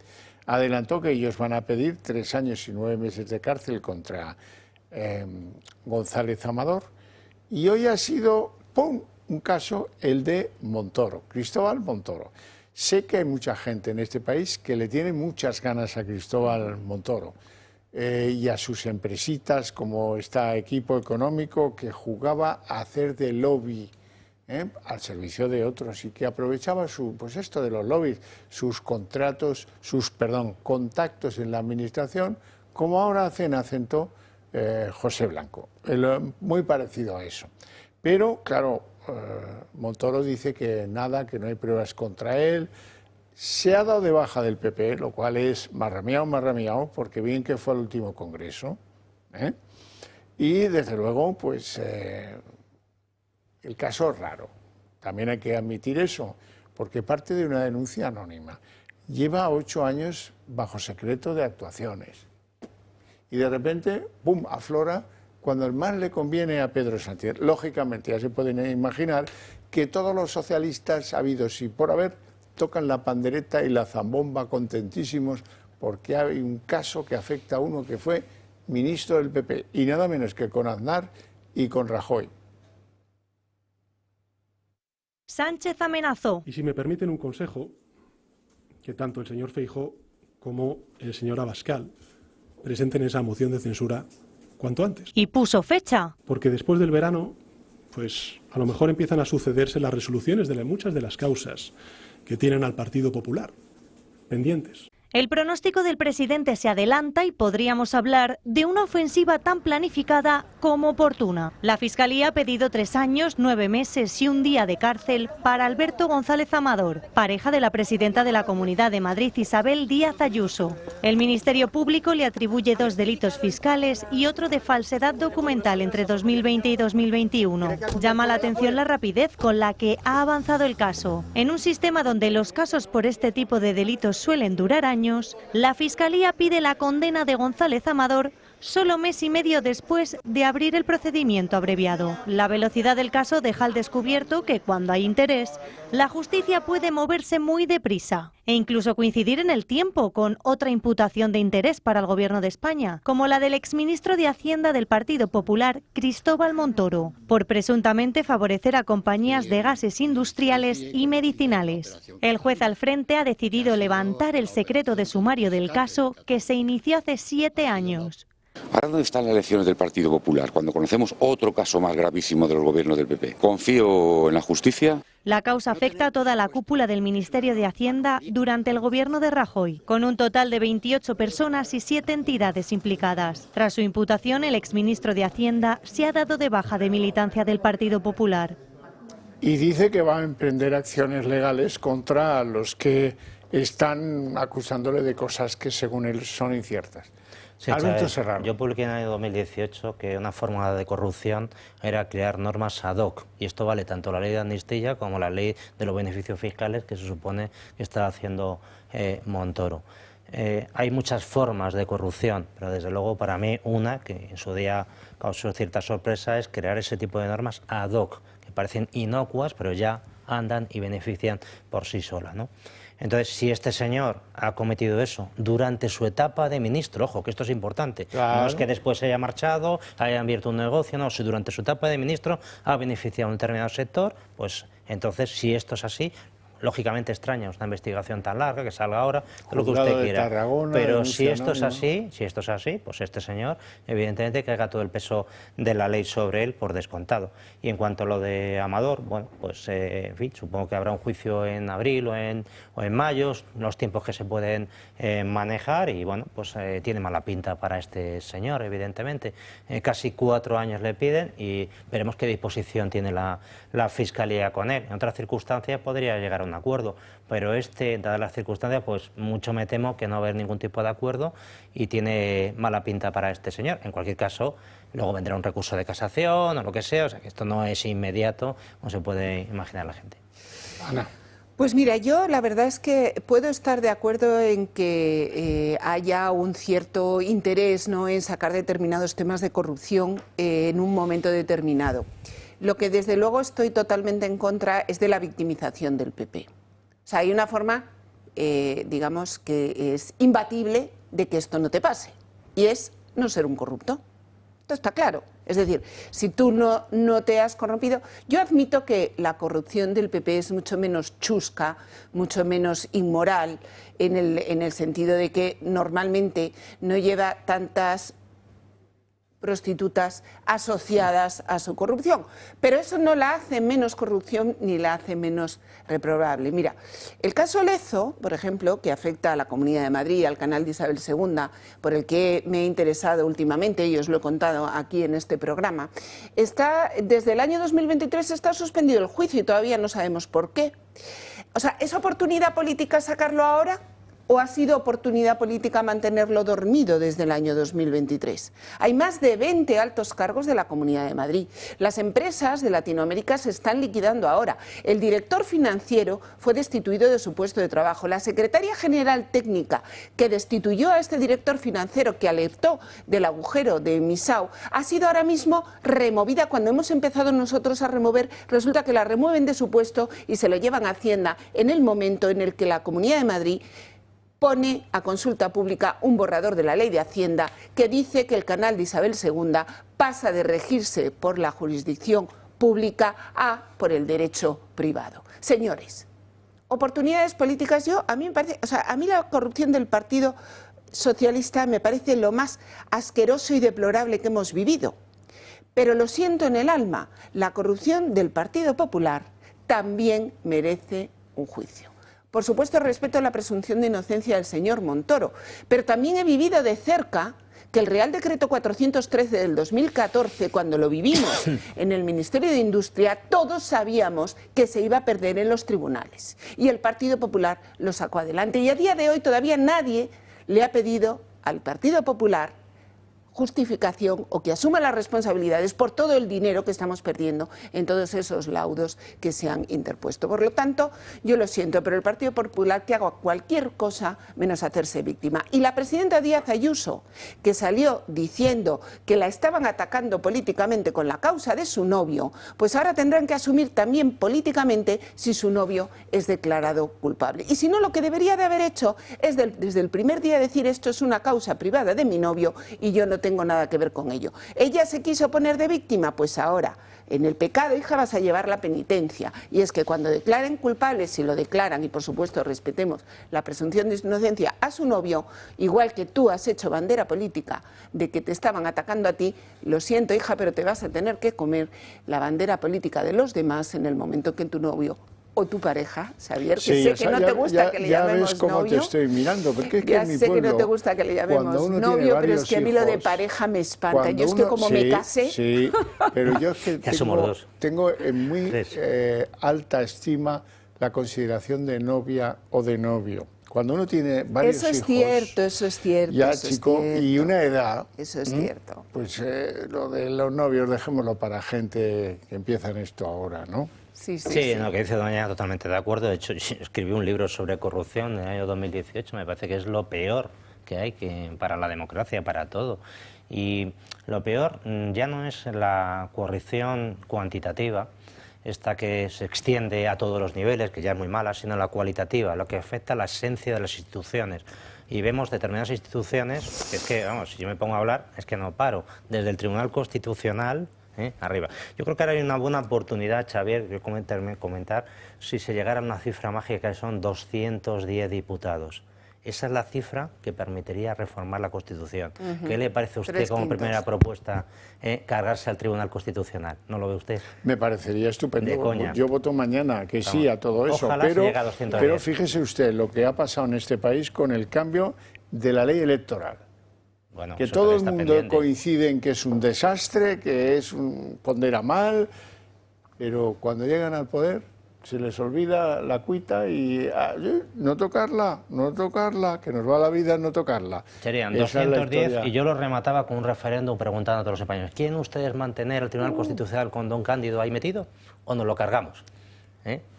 adelantó que ellos van a pedir 3 años y 9 meses de cárcel contra González Amador. Y hoy ha sido, ¡pum!, un caso, el de Montoro, Cristóbal Montoro. Sé que hay mucha gente en este país que le tiene muchas ganas a Cristóbal Montoro y a sus empresitas, como este equipo económico que jugaba a hacer de lobby al servicio de otros y que aprovechaba pues esto de los lobbies, sus contratos, contactos en la administración, como ahora hace en acento José Blanco. Muy parecido a eso. Pero, claro, Montoro dice que nada, que no hay pruebas contra él. Se ha dado de baja del PP, lo cual es marramiao, porque bien que fue al último congreso. Y, desde luego, pues el caso es raro. También hay que admitir eso, porque parte de una denuncia anónima. Lleva 8 años bajo secreto de actuaciones. Y de repente, ¡pum!, aflora cuando más le conviene a Pedro Sánchez. Lógicamente, ya se pueden imaginar que todos los socialistas habidos y por haber tocan la pandereta y la zambomba contentísimos porque hay un caso que afecta a uno que fue ministro del PP, y nada menos que con Aznar y con Rajoy. Sánchez amenazó. Y si me permiten un consejo, que tanto el señor Feijóo como el señor Abascal presenten esa moción de censura cuanto antes. Y puso fecha. Porque después del verano, pues a lo mejor empiezan a sucederse las resoluciones de muchas de las causas que tienen al Partido Popular pendientes. El pronóstico del presidente se adelanta y podríamos hablar de una ofensiva tan planificada como oportuna. La Fiscalía ha pedido 3 años, 9 meses y 1 día de cárcel para Alberto González Amador, pareja de la presidenta de la Comunidad de Madrid, Isabel Díaz Ayuso. El Ministerio Público le atribuye 2 delitos fiscales y otro de falsedad documental entre 2020 y 2021. Llama la atención la rapidez con la que ha avanzado el caso. En un sistema donde los casos por este tipo de delitos suelen durar años, la Fiscalía pide la condena de González Amador solo mes y medio después de abrir el procedimiento abreviado. La velocidad del caso deja al descubierto que cuando hay interés, la justicia puede moverse muy deprisa e incluso coincidir en el tiempo con otra imputación de interés para el Gobierno de España, como la del exministro de Hacienda del Partido Popular, Cristóbal Montoro, por presuntamente favorecer a compañías de gases industriales y medicinales. El juez al frente ha decidido levantar el secreto de sumario del caso, que se inició hace 7 años. Ahora, ¿dónde están las elecciones del Partido Popular cuando conocemos otro caso más gravísimo de los gobiernos del PP? ¿Confío en la justicia? La causa afecta a toda la cúpula del Ministerio de Hacienda durante el gobierno de Rajoy, con un total de 28 personas y 7 entidades implicadas. Tras su imputación, el exministro de Hacienda se ha dado de baja de militancia del Partido Popular. Y dice que va a emprender acciones legales contra los que están acusándole de cosas que según él son inciertas. Sí, Alberto Serrano. Yo publiqué en el año 2018 que una forma de corrupción era crear normas ad hoc, y esto vale tanto la ley de amnistía como la ley de los beneficios fiscales que se supone que está haciendo Montoro. Hay muchas formas de corrupción, pero desde luego para mí una que en su día causó cierta sorpresa es crear ese tipo de normas ad hoc, que parecen inocuas, pero ya andan y benefician por sí solas, ¿no? Entonces, si este señor ha cometido eso durante su etapa de ministro, ojo, que esto es importante, claro, no es que después se haya marchado, haya abierto un negocio, no, si durante su etapa de ministro ha beneficiado a un determinado sector, pues entonces, si esto es así, lógicamente extraña una investigación tan larga que salga ahora, de lo que usted quiera. Tarragona, pero si esto es así, pues este señor, evidentemente, que haga todo el peso de la ley sobre él por descontado. Y en cuanto a lo de Amador, bueno, pues en fin, supongo que habrá un juicio en abril o en mayo, los tiempos que se pueden manejar, y bueno, pues tiene mala pinta para este señor, evidentemente. Casi 4 años le piden y veremos qué disposición tiene la Fiscalía con él. En otras circunstancias podría llegar a un acuerdo, pero dadas las circunstancias, pues mucho me temo que no va a haber ningún tipo de acuerdo y tiene mala pinta para este señor. En cualquier caso, luego vendrá un recurso de casación o lo que sea, o sea que esto no es inmediato, como se puede imaginar la gente. Ana. Pues mira, yo la verdad es que puedo estar de acuerdo en que haya un cierto interés, ¿no?, en sacar determinados temas de corrupción en un momento determinado. Lo que desde luego estoy totalmente en contra es de la victimización del PP. O sea, hay una forma, digamos, que es imbatible de que esto no te pase, y es no ser un corrupto. Esto está claro. Es decir, si tú no te has corrompido, yo admito que la corrupción del PP es mucho menos chusca, mucho menos inmoral, en el sentido de que normalmente no lleva tantas prostitutas asociadas a su corrupción, pero eso no la hace menos corrupción ni la hace menos reprobable. Mira, el caso Lezo, por ejemplo, que afecta a la Comunidad de Madrid, al canal de Isabel II, por el que me he interesado últimamente, y os lo he contado aquí en este programa, desde el año 2023 está suspendido el juicio y todavía no sabemos por qué. O sea, ¿es oportunidad política sacarlo ahora? ¿O ha sido oportunidad política mantenerlo dormido desde el año 2023? Hay más de 20 altos cargos de la Comunidad de Madrid. Las empresas de Latinoamérica se están liquidando ahora. El director financiero fue destituido de su puesto de trabajo. La secretaria general técnica que destituyó a este director financiero, que alertó del agujero de Misau, ha sido ahora mismo removida. Cuando hemos empezado nosotros a remover, resulta que la remueven de su puesto y se lo llevan a Hacienda en el momento en el que la Comunidad de Madrid pone a consulta pública un borrador de la ley de Hacienda que dice que el canal de Isabel II pasa de regirse por la jurisdicción pública a por el derecho privado. Señores, oportunidades políticas, a mí la corrupción del Partido Socialista me parece lo más asqueroso y deplorable que hemos vivido. Pero lo siento en el alma, la corrupción del Partido Popular también merece un juicio. Por supuesto, respeto la presunción de inocencia del señor Montoro, pero también he vivido de cerca que el Real Decreto 413 del 2014, cuando lo vivimos en el Ministerio de Industria, todos sabíamos que se iba a perder en los tribunales. Y el Partido Popular lo sacó adelante. Y a día de hoy todavía nadie le ha pedido al Partido Popular justificación o que asuma las responsabilidades por todo el dinero que estamos perdiendo en todos esos laudos que se han interpuesto. Por lo tanto, yo lo siento, pero el Partido Popular que haga cualquier cosa menos hacerse víctima. Y la presidenta Díaz Ayuso, que salió diciendo que la estaban atacando políticamente con la causa de su novio, pues ahora tendrán que asumir también políticamente si su novio es declarado culpable. Y si no, lo que debería de haber hecho es desde el primer día decir: esto es una causa privada de mi novio y yo no tengo nada que ver con ello. ¿Ella se quiso poner de víctima? Pues ahora, en el pecado, hija, vas a llevar la penitencia. Y es que cuando declaren culpables, si lo declaran, y por supuesto respetemos la presunción de inocencia a su novio, igual que tú has hecho bandera política de que te estaban atacando a ti, lo siento, hija, pero te vas a tener que comer la bandera política de los demás en el momento que tu novio o tu pareja, Xavier, que sí, sé que no te gusta que le llamemos ves cómo novio. Te estoy mirando, porque es que ya en mi sé pueblo, que no te gusta que le llamemos novio, pero es que a mí lo de pareja me espanta. Yo es que como me casé... Sí, pero yo es que tengo en muy alta estima la consideración de novia o de novio. Cuando uno tiene varios hijos... Eso es cierto. Ya, eso chico, es cierto. y una edad... Eso es cierto. Pues lo de los novios dejémoslo para gente que empieza en esto ahora, ¿no? Sí, en lo que dice doña, totalmente de acuerdo. De hecho, escribí un libro sobre corrupción en el año 2018. Me parece que es lo peor que hay para la democracia, para todo. Y lo peor ya no es la corrupción cuantitativa, esta que se extiende a todos los niveles, que ya es muy mala, sino la cualitativa, lo que afecta a la esencia de las instituciones. Y vemos determinadas instituciones, que es que, vamos, si yo me pongo a hablar, es que no paro, desde el Tribunal Constitucional arriba. Yo creo que ahora hay una buena oportunidad, Xavier, de comentar si se llegara a una cifra mágica que son 210 diputados. Esa es la cifra que permitiría reformar la Constitución. ¿Qué le parece a usted como primera propuesta cargarse al Tribunal Constitucional? ¿No lo ve usted? Me parecería estupendo. De coña. Yo voto mañana que sí a todo eso. Ojalá se llegue a 210. Pero fíjese usted lo que ha pasado en este país con el cambio de la ley electoral. Bueno, que todo el mundo coincide en que es un desastre, que pondera mal, pero cuando llegan al poder se les olvida la cuita y no tocarla, que nos va la vida no tocarla. Serían 210 y yo lo remataba con un referéndum preguntando a todos los españoles: ¿quieren ustedes mantener el Tribunal Constitucional con don Cándido ahí metido o nos lo cargamos?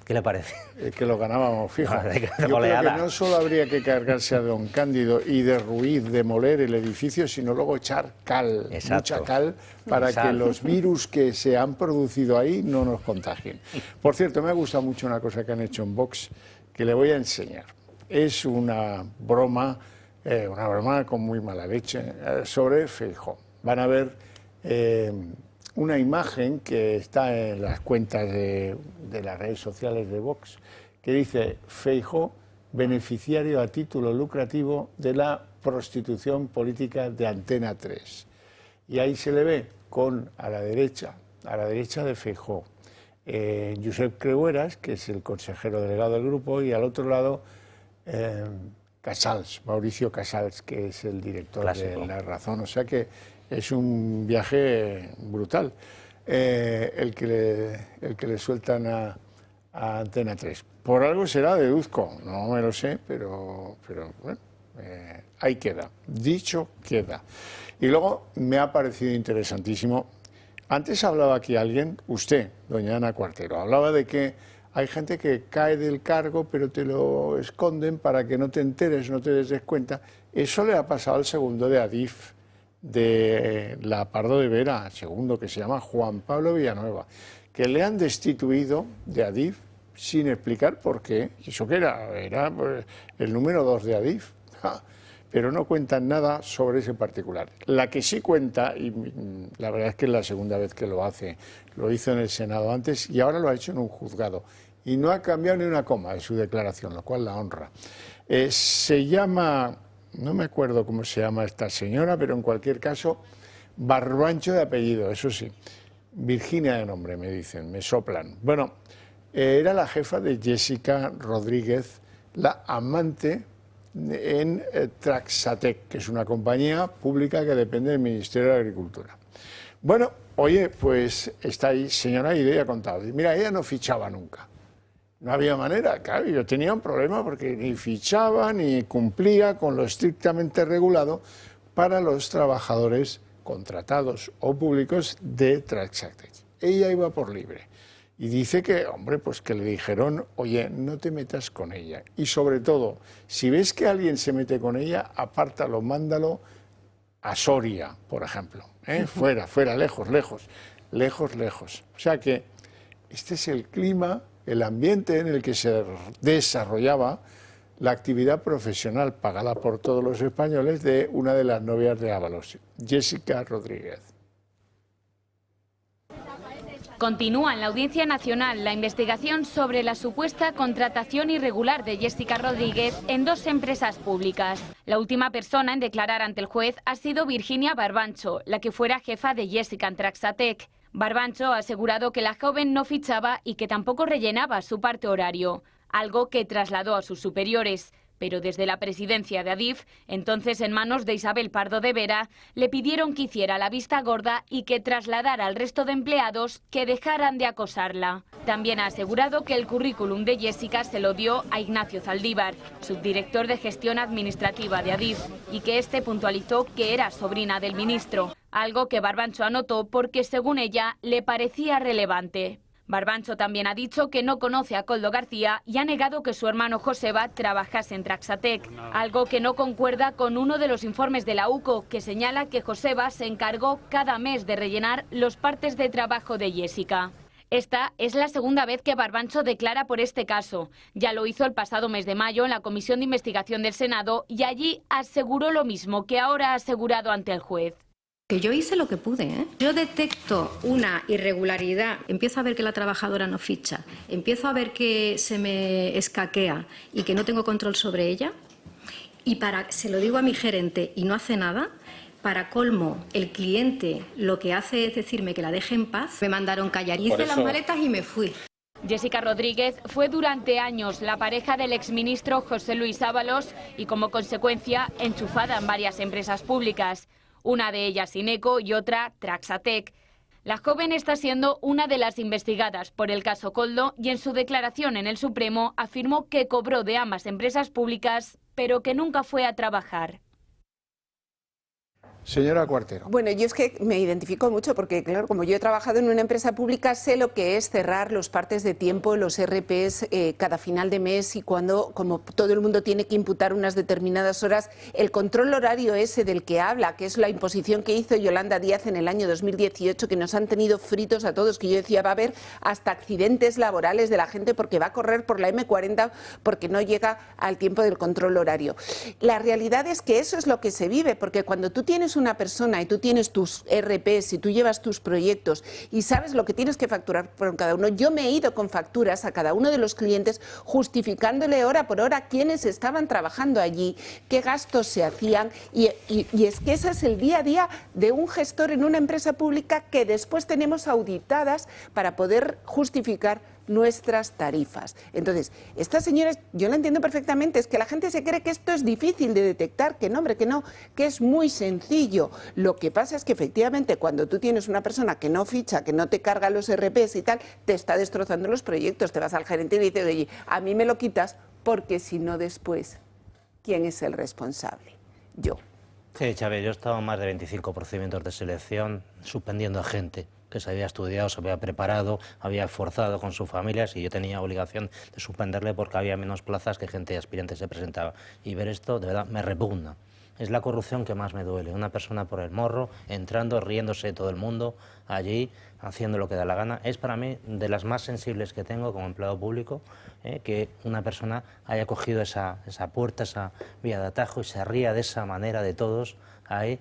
¿Qué le parece? Es que lo ganábamos, fijo. Yo creo que no solo habría que cargarse a don Cándido y derruir, demoler el edificio, sino luego echar cal, mucha cal, para que los virus que se han producido ahí no nos contagien. Por cierto, me ha gustado mucho una cosa que han hecho en Vox, que le voy a enseñar. Es una broma con muy mala leche, sobre Feijóo. Van a ver una imagen que está en las cuentas de las redes sociales de Vox, que dice: Feijóo, beneficiario a título lucrativo de la prostitución política de Antena 3. Y ahí se le ve a la derecha de Feijóo, Josep Creueras, que es el consejero delegado del grupo, y al otro lado Casals, Mauricio Casals, que es el director de La Razón. O sea que es un viaje brutal el que le sueltan a Antena 3. Por algo será, deduzco, no me lo sé, pero bueno, ahí queda, dicho queda. Y luego me ha parecido interesantísimo, antes hablaba aquí alguien, usted, doña Ana Cuartero, hablaba de que hay gente que cae del cargo pero te lo esconden para que no te enteres, no te des cuenta. Eso le ha pasado al segundo de Adif, de la Pardo de Vera, segundo, que se llama Juan Pablo Villanueva, que le han destituido de Adif sin explicar por qué. Eso que era pues, el número 2 de Adif, pero no cuentan nada sobre ese particular. La que sí cuenta, y la verdad es que es la segunda vez que lo hace, lo hizo en el Senado antes y ahora lo ha hecho en un juzgado, y no ha cambiado ni una coma de su declaración, lo cual la honra. Se llama... No me acuerdo cómo se llama esta señora, pero en cualquier caso, Barbancho de apellido, eso sí. Virginia de nombre, me dicen, me soplan. Bueno, era la jefa de Jessica Rodríguez, la amante en Traxatec, que es una compañía pública que depende del Ministerio de Agricultura. Bueno, oye, pues está ahí, señora, y ella ha contado. Mira, ella no fichaba nunca. No había manera, claro, yo tenía un problema porque ni fichaba ni cumplía con lo estrictamente regulado para los trabajadores contratados o públicos de Traxatec. Ella iba por libre y dice que, hombre, pues que le dijeron: oye, no te metas con ella. Y sobre todo, si ves que alguien se mete con ella, apártalo, mándalo a Soria, por ejemplo. Fuera, lejos. O sea que este es el clima, el ambiente en el que se desarrollaba la actividad profesional pagada por todos los españoles de una de las novias de Ábalos, Jessica Rodríguez. Continúa en la Audiencia Nacional la investigación sobre la supuesta contratación irregular de Jessica Rodríguez en 2 empresas públicas. La última persona en declarar ante el juez ha sido Virginia Barbancho, la que fuera jefa de Jessica en Traxatec. Barbancho ha asegurado que la joven no fichaba y que tampoco rellenaba su parte horario, algo que trasladó a sus superiores. Pero desde la presidencia de Adif, entonces en manos de Isabel Pardo de Vera, le pidieron que hiciera la vista gorda y que trasladara al resto de empleados que dejaran de acosarla. También ha asegurado que el currículum de Jessica se lo dio a Ignacio Zaldívar, subdirector de gestión administrativa de Adif, y que este puntualizó que era sobrina del ministro, algo que Barbancho anotó porque, según ella, le parecía relevante. Barbancho también ha dicho que no conoce a Koldo García y ha negado que su hermano Joseba trabajase en Traxatec, algo que no concuerda con uno de los informes de la UCO, que señala que Joseba se encargó cada mes de rellenar los partes de trabajo de Jessica. Esta es la segunda vez que Barbancho declara por este caso. Ya lo hizo el pasado mes de mayo en la Comisión de Investigación del Senado y allí aseguró lo mismo que ahora ha asegurado ante el juez. Que yo hice lo que pude, ¿eh? Yo detecto una irregularidad, empiezo a ver que la trabajadora no ficha, empiezo a ver que se me escaquea y que no tengo control sobre ella, y se lo digo a mi gerente y no hace nada. Para colmo, el cliente lo que hace es decirme que la deje en paz. Me mandaron callar, hice las maletas y me fui. Jessica Rodríguez fue durante años la pareja del exministro José Luis Ábalos y como consecuencia enchufada en varias empresas públicas. Una de ellas Ineco y otra Traxatec. La joven está siendo una de las investigadas por el caso Koldo y en su declaración en el Supremo afirmó que cobró de ambas empresas públicas, pero que nunca fue a trabajar. Señora Cuartero. Bueno, yo es que me identifico mucho porque, claro, como yo he trabajado en una empresa pública, sé lo que es cerrar los partes de tiempo, los RPs, cada final de mes y cuando, como todo el mundo tiene que imputar unas determinadas horas, el control horario ese del que habla, que es la imposición que hizo Yolanda Díaz en el año 2018, que nos han tenido fritos a todos, que yo decía, va a haber hasta accidentes laborales de la gente porque va a correr por la M40 porque no llega al tiempo del control horario. La realidad es que eso es lo que se vive, porque cuando tú tienes una persona y tú tienes tus RPs y tú llevas tus proyectos y sabes lo que tienes que facturar por cada uno, yo me he ido con facturas a cada uno de los clientes justificándole hora por hora quiénes estaban trabajando allí, qué gastos se hacían y es que ese es el día a día de un gestor en una empresa pública que después tenemos auditadas para poder justificar nuestras tarifas. Entonces, esta señora, yo la entiendo perfectamente, es que la gente se cree que esto es difícil de detectar, que no, hombre, que no, que es muy sencillo. Lo que pasa es que efectivamente cuando tú tienes una persona que no ficha, que no te carga los RPs y tal, te está destrozando los proyectos, te vas al gerente y le dices, oye, a mí me lo quitas porque si no después, ¿quién es el responsable? Yo. Sí, Chávez, yo he estado en más de 25 procedimientos de selección suspendiendo a gente que se había estudiado, se había preparado, había esforzado con sus familias y yo tenía obligación de suspenderle porque había menos plazas que gente aspirante se presentaba. Y ver esto, de verdad, me repugna. Es la corrupción que más me duele. Una persona por el morro, entrando, riéndose de todo el mundo, allí, haciendo lo que da la gana. Es para mí de las más sensibles que tengo como empleado público, que una persona haya cogido esa puerta, esa vía de atajo y se ría de esa manera de todos. Ahí,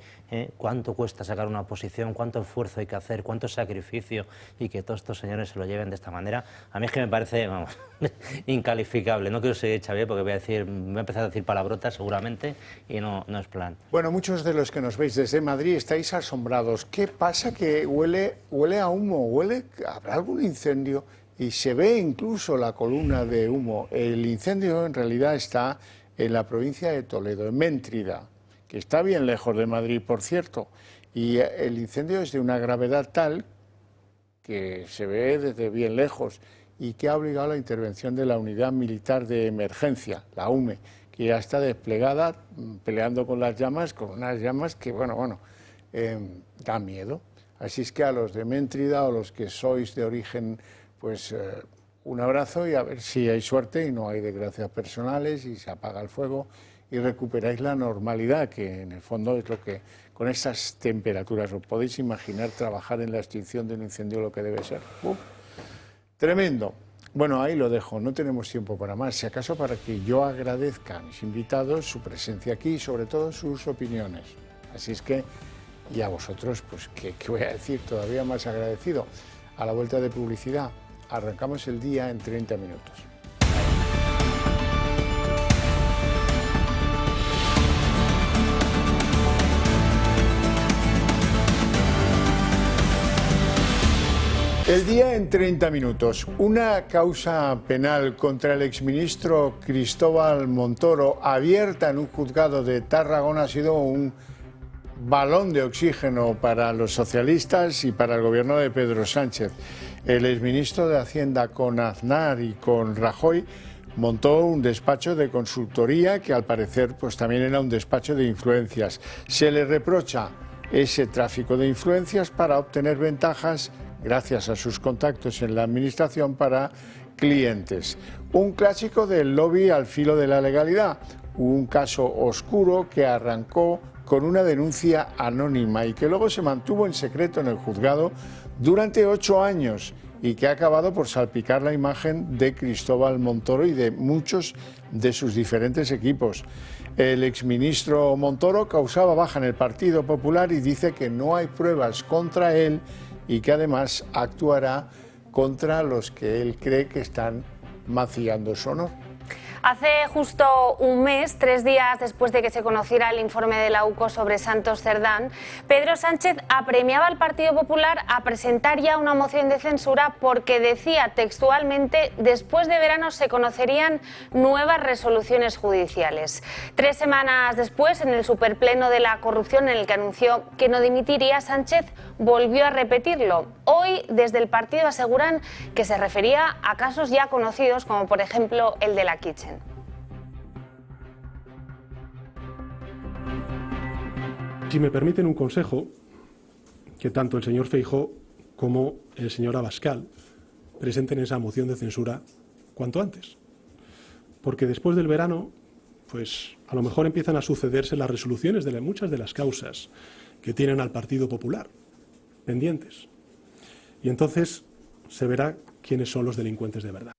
cuánto cuesta sacar una oposición, cuánto esfuerzo hay que hacer, cuánto sacrificio y que todos estos señores se lo lleven de esta manera. A mí es que me parece, vamos, incalificable. No quiero seguir, Xavier, porque voy a empezar a decir palabrotas seguramente y no es plan. Bueno, muchos de los que nos veis desde Madrid estáis asombrados. ¿Qué pasa? Que huele a humo, ¿habrá algún incendio? Y se ve incluso la columna de humo. El incendio en realidad está en la provincia de Toledo, en Méntrida, que está bien lejos de Madrid, por cierto, y el incendio es de una gravedad tal que se ve desde bien lejos y que ha obligado a la intervención de la Unidad Militar de Emergencia, la UME, que ya está desplegada peleando con las llamas, con unas llamas que, da miedo. Así es que a los de Méntrida o los que sois de origen, pues un abrazo y a ver si hay suerte y no hay desgracias personales y se apaga el fuego y recuperáis la normalidad, que en el fondo es lo que, con esas temperaturas, os podéis imaginar trabajar en la extinción de un incendio lo que debe ser. Tremendo. Bueno, ahí lo dejo, no tenemos tiempo para más, si acaso para que yo agradezca a mis invitados su presencia aquí y sobre todo sus opiniones. Así es que, y a vosotros, pues, ¿qué voy a decir? Todavía más agradecido. A la vuelta de publicidad, arrancamos el día en 30 minutos. El día en 30 minutos. Una causa penal contra el exministro Cristóbal Montoro, abierta en un juzgado de Tarragona, ha sido un balón de oxígeno para los socialistas y para el gobierno de Pedro Sánchez. El exministro de Hacienda, con Aznar y con Rajoy, montó un despacho de consultoría que al parecer pues también era un despacho de influencias. Se le reprocha ese tráfico de influencias para obtener ventajas gracias a sus contactos en la administración para clientes. Un clásico del lobby al filo de la legalidad, un caso oscuro que arrancó con una denuncia anónima y que luego se mantuvo en secreto en el juzgado durante 8 años y que ha acabado por salpicar la imagen de Cristóbal Montoro y de muchos de sus diferentes equipos. El exministro Montoro causaba baja en el Partido Popular y dice que no hay pruebas contra él y que además actuará contra los que él cree que están mancillando su honor. Hace justo un mes, 3 días después de que se conociera el informe de la UCO sobre Santos Cerdán, Pedro Sánchez apremiaba al Partido Popular a presentar ya una moción de censura porque decía textualmente: después de verano se conocerían nuevas resoluciones judiciales. 3 semanas después, en el superpleno de la corrupción en el que anunció que no dimitiría, Sánchez volvió a repetirlo. Hoy, desde el partido aseguran que se refería a casos ya conocidos, como por ejemplo el de la Kitchen. Si me permiten un consejo, que tanto el señor Feijóo como el señor Abascal presenten esa moción de censura cuanto antes. Porque después del verano, pues a lo mejor empiezan a sucederse las resoluciones de muchas de las causas que tienen al Partido Popular pendientes. Y entonces se verá quiénes son los delincuentes de verdad.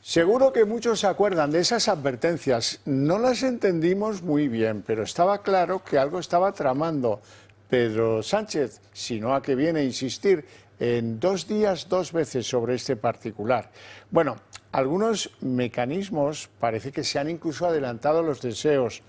Seguro que muchos se acuerdan de esas advertencias. No las entendimos muy bien, pero estaba claro que algo estaba tramando Pedro Sánchez, sino a que viene a insistir en 2 días 2 veces sobre este particular. Bueno, algunos mecanismos parece que se han incluso adelantado los deseos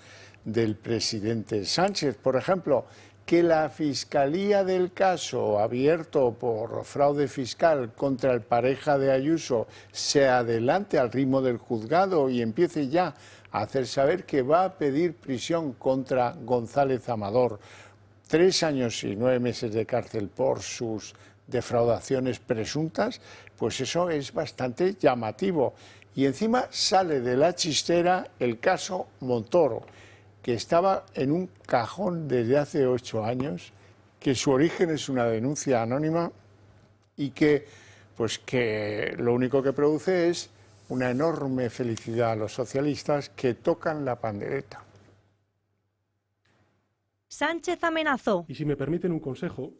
del presidente Sánchez. Por ejemplo, que la Fiscalía del caso abierto por fraude fiscal contra el pareja de Ayuso se adelante al ritmo del juzgado y empiece ya a hacer saber que va a pedir prisión contra González Amador, 3 años y 9 meses de cárcel por sus defraudaciones presuntas, pues eso es bastante llamativo. Y encima sale de la chistera el caso Montoro, que estaba en un cajón desde hace 8 años, que su origen es una denuncia anónima y que lo único que produce es una enorme felicidad a los socialistas que tocan la pandereta. Sánchez amenazó. Y si me permiten un consejo,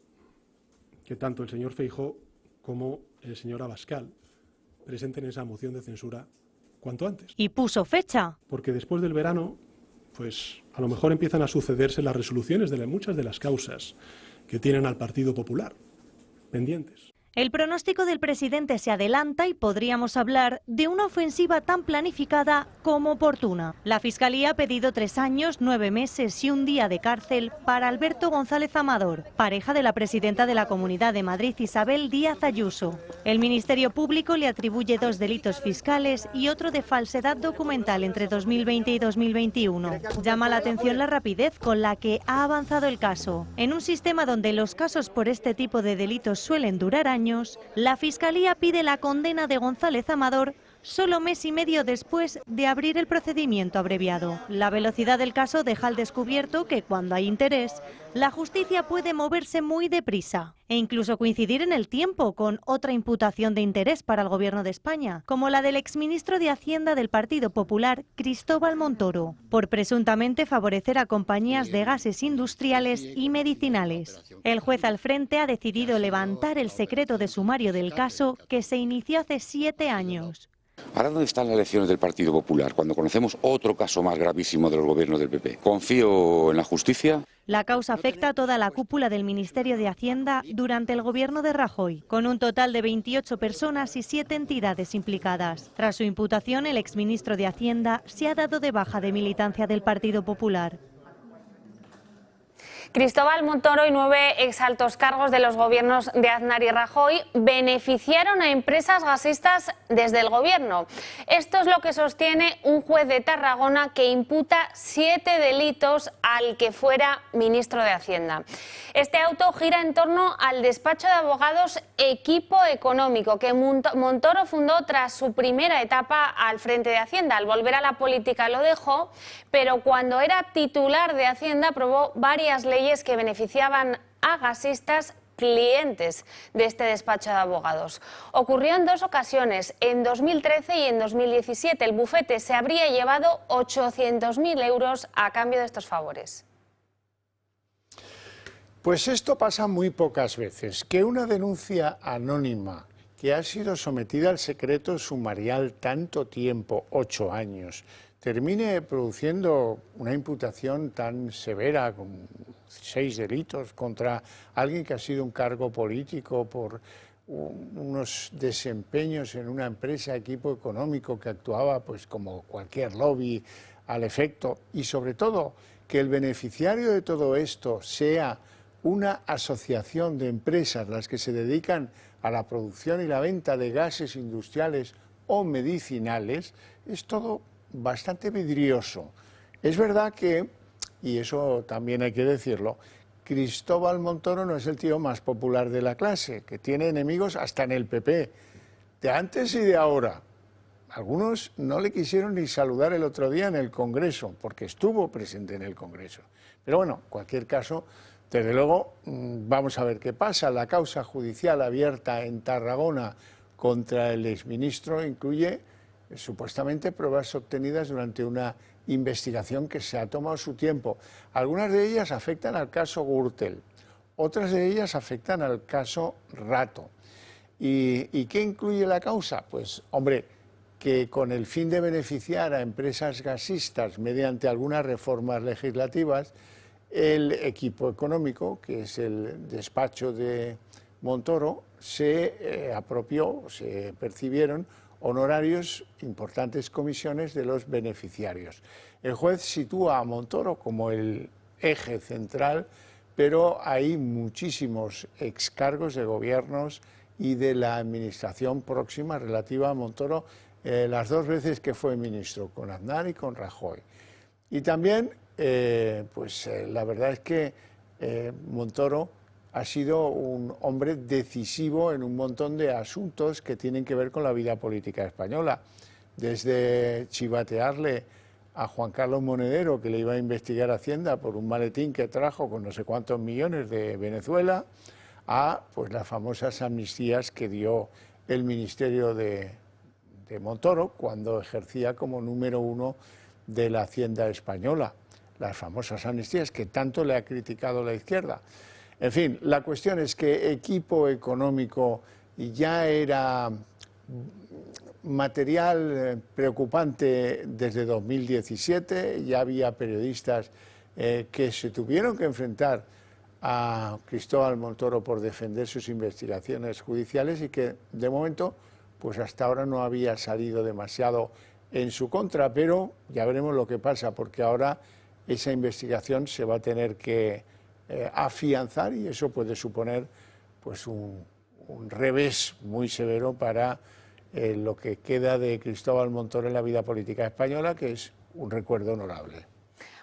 que tanto el señor Feijóo como el señor Abascal presenten esa moción de censura cuanto antes. Y puso fecha. Porque después del verano, pues a lo mejor empiezan a sucederse las resoluciones de muchas de las causas que tienen al Partido Popular pendientes. El pronóstico del presidente se adelanta y podríamos hablar de una ofensiva tan planificada como oportuna. La Fiscalía ha pedido 3 años, 9 meses y 1 día de cárcel para Alberto González Amador, pareja de la presidenta de la Comunidad de Madrid, Isabel Díaz Ayuso. El Ministerio Público le atribuye 2 delitos fiscales y otro de falsedad documental entre 2020 y 2021. Llama la atención la rapidez con la que ha avanzado el caso. En un sistema donde los casos por este tipo de delitos suelen durar años, la Fiscalía pide la condena de González Amador solo mes y medio después de abrir el procedimiento abreviado. La velocidad del caso deja al descubierto que cuando hay interés, la justicia puede moverse muy deprisa e incluso coincidir en el tiempo con otra imputación de interés para el Gobierno de España, como la del exministro de Hacienda del Partido Popular, Cristóbal Montoro, por presuntamente favorecer a compañías de gases industriales y medicinales. El juez al frente ha decidido levantar el secreto de sumario del caso, que se inició hace 7 años. ¿Ahora dónde están las elecciones del Partido Popular cuando conocemos otro caso más gravísimo de los gobiernos del PP? ¿Confío en la justicia? La causa afecta a toda la cúpula del Ministerio de Hacienda durante el gobierno de Rajoy, con un total de 28 personas y 7 entidades implicadas. Tras su imputación, el exministro de Hacienda se ha dado de baja de militancia del Partido Popular. Cristóbal Montoro y 9 exaltos cargos de los gobiernos de Aznar y Rajoy beneficiaron a empresas gasistas desde el gobierno. Esto es lo que sostiene un juez de Tarragona que imputa 7 delitos al que fuera ministro de Hacienda. Este auto gira en torno al despacho de abogados Equipo Económico, que Montoro fundó tras su primera etapa al frente de Hacienda. Al volver a la política lo dejó, pero cuando era titular de Hacienda aprobó varias leyes que beneficiaban a gasistas clientes de este despacho de abogados. Ocurrió en 2 ocasiones, en 2013 y en 2017. El bufete se habría llevado 800.000 euros a cambio de estos favores. Pues esto pasa muy pocas veces, que una denuncia anónima que ha sido sometida al secreto sumarial tanto tiempo, 8 años, termine produciendo una imputación tan severa, con 6 delitos, contra alguien que ha sido un cargo político por unos desempeños en una empresa, equipo económico que actuaba pues como cualquier lobby al efecto, y sobre todo que el beneficiario de todo esto sea una asociación de empresas las que se dedican a la producción y la venta de gases industriales o medicinales, es todo bastante vidrioso. Es verdad que, y eso también hay que decirlo, Cristóbal Montoro no es el tío más popular de la clase, que tiene enemigos hasta en el PP, de antes y de ahora. Algunos no le quisieron ni saludar el otro día en el Congreso, porque estuvo presente en el Congreso. Pero bueno, en cualquier caso, desde luego, vamos a ver qué pasa. La causa judicial abierta en Tarragona contra el exministro incluye supuestamente pruebas obtenidas durante una investigación que se ha tomado su tiempo. Algunas de ellas afectan al caso Gürtel, otras de ellas afectan al caso Rato. ¿Y qué incluye la causa? Pues, hombre, que con el fin de beneficiar a empresas gasistas mediante algunas reformas legislativas, el equipo económico, que es el despacho de Montoro, se apropió, se percibieron honorarios, importantes comisiones de los beneficiarios. El juez sitúa a Montoro como el eje central, pero hay muchísimos excargos de gobiernos y de la administración próxima relativa a Montoro, las 2 veces que fue ministro, con Aznar y con Rajoy. Y también, la verdad es que Montoro ha sido un hombre decisivo en un montón de asuntos que tienen que ver con la vida política española, desde chivatearle a Juan Carlos Monedero, que le iba a investigar Hacienda por un maletín que trajo con no sé cuántos millones de Venezuela, a pues las famosas amnistías que dio el ministerio de Montoro cuando ejercía como número 1 de la Hacienda española, las famosas amnistías que tanto le ha criticado la izquierda. En fin, la cuestión es que equipo económico ya era material preocupante desde 2017, ya había periodistas que se tuvieron que enfrentar a Cristóbal Montoro por defender sus investigaciones judiciales y que de momento pues hasta ahora no había salido demasiado en su contra, pero ya veremos lo que pasa, porque ahora esa investigación se va a tener que afianzar y eso puede suponer pues un revés muy severo para lo que queda de Cristóbal Montoro en la vida política española, que es un recuerdo honorable.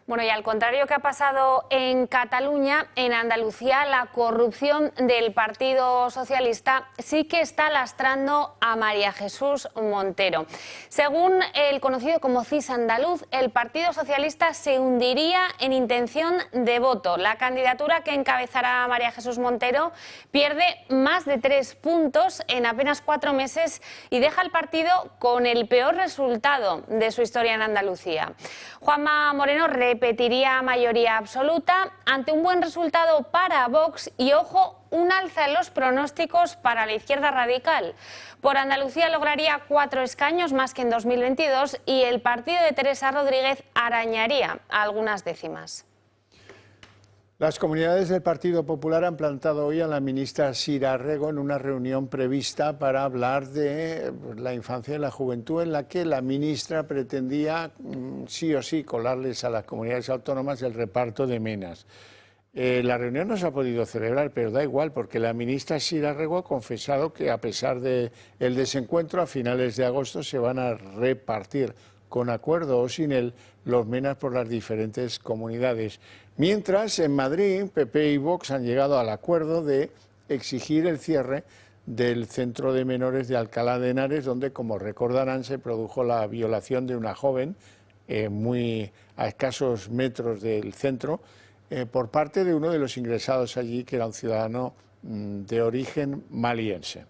Bueno, y al contrario que ha pasado en Cataluña, en Andalucía la corrupción del Partido Socialista sí que está lastrando a María Jesús Montero. Según el conocido como CIS andaluz, el Partido Socialista se hundiría en intención de voto. La candidatura que encabezará María Jesús Montero pierde más de 3 puntos en apenas 4 meses y deja al partido con el peor resultado de su historia en Andalucía. Juanma Moreno repetiría mayoría absoluta ante un buen resultado para Vox y, ojo, un alza en los pronósticos para la izquierda radical. Por Andalucía lograría 4 escaños más que en 2022 y el partido de Teresa Rodríguez arañaría algunas décimas. Las comunidades del Partido Popular han plantado hoy a la ministra Sira Rego en una reunión prevista para hablar de la infancia y la juventud, en la que la ministra pretendía sí o sí colarles a las comunidades autónomas el reparto de menas. La reunión no se ha podido celebrar, pero da igual, porque la ministra Sira Rego ha confesado que a pesar del desencuentro, a finales de agosto se van a repartir con acuerdo o sin él los menas por las diferentes comunidades. Mientras, en Madrid, PP y Vox han llegado al acuerdo de exigir el cierre del centro de menores de Alcalá de Henares, donde, como recordarán, se produjo la violación de una joven muy a escasos metros del centro por parte de uno de los ingresados allí, que era un ciudadano de origen maliense.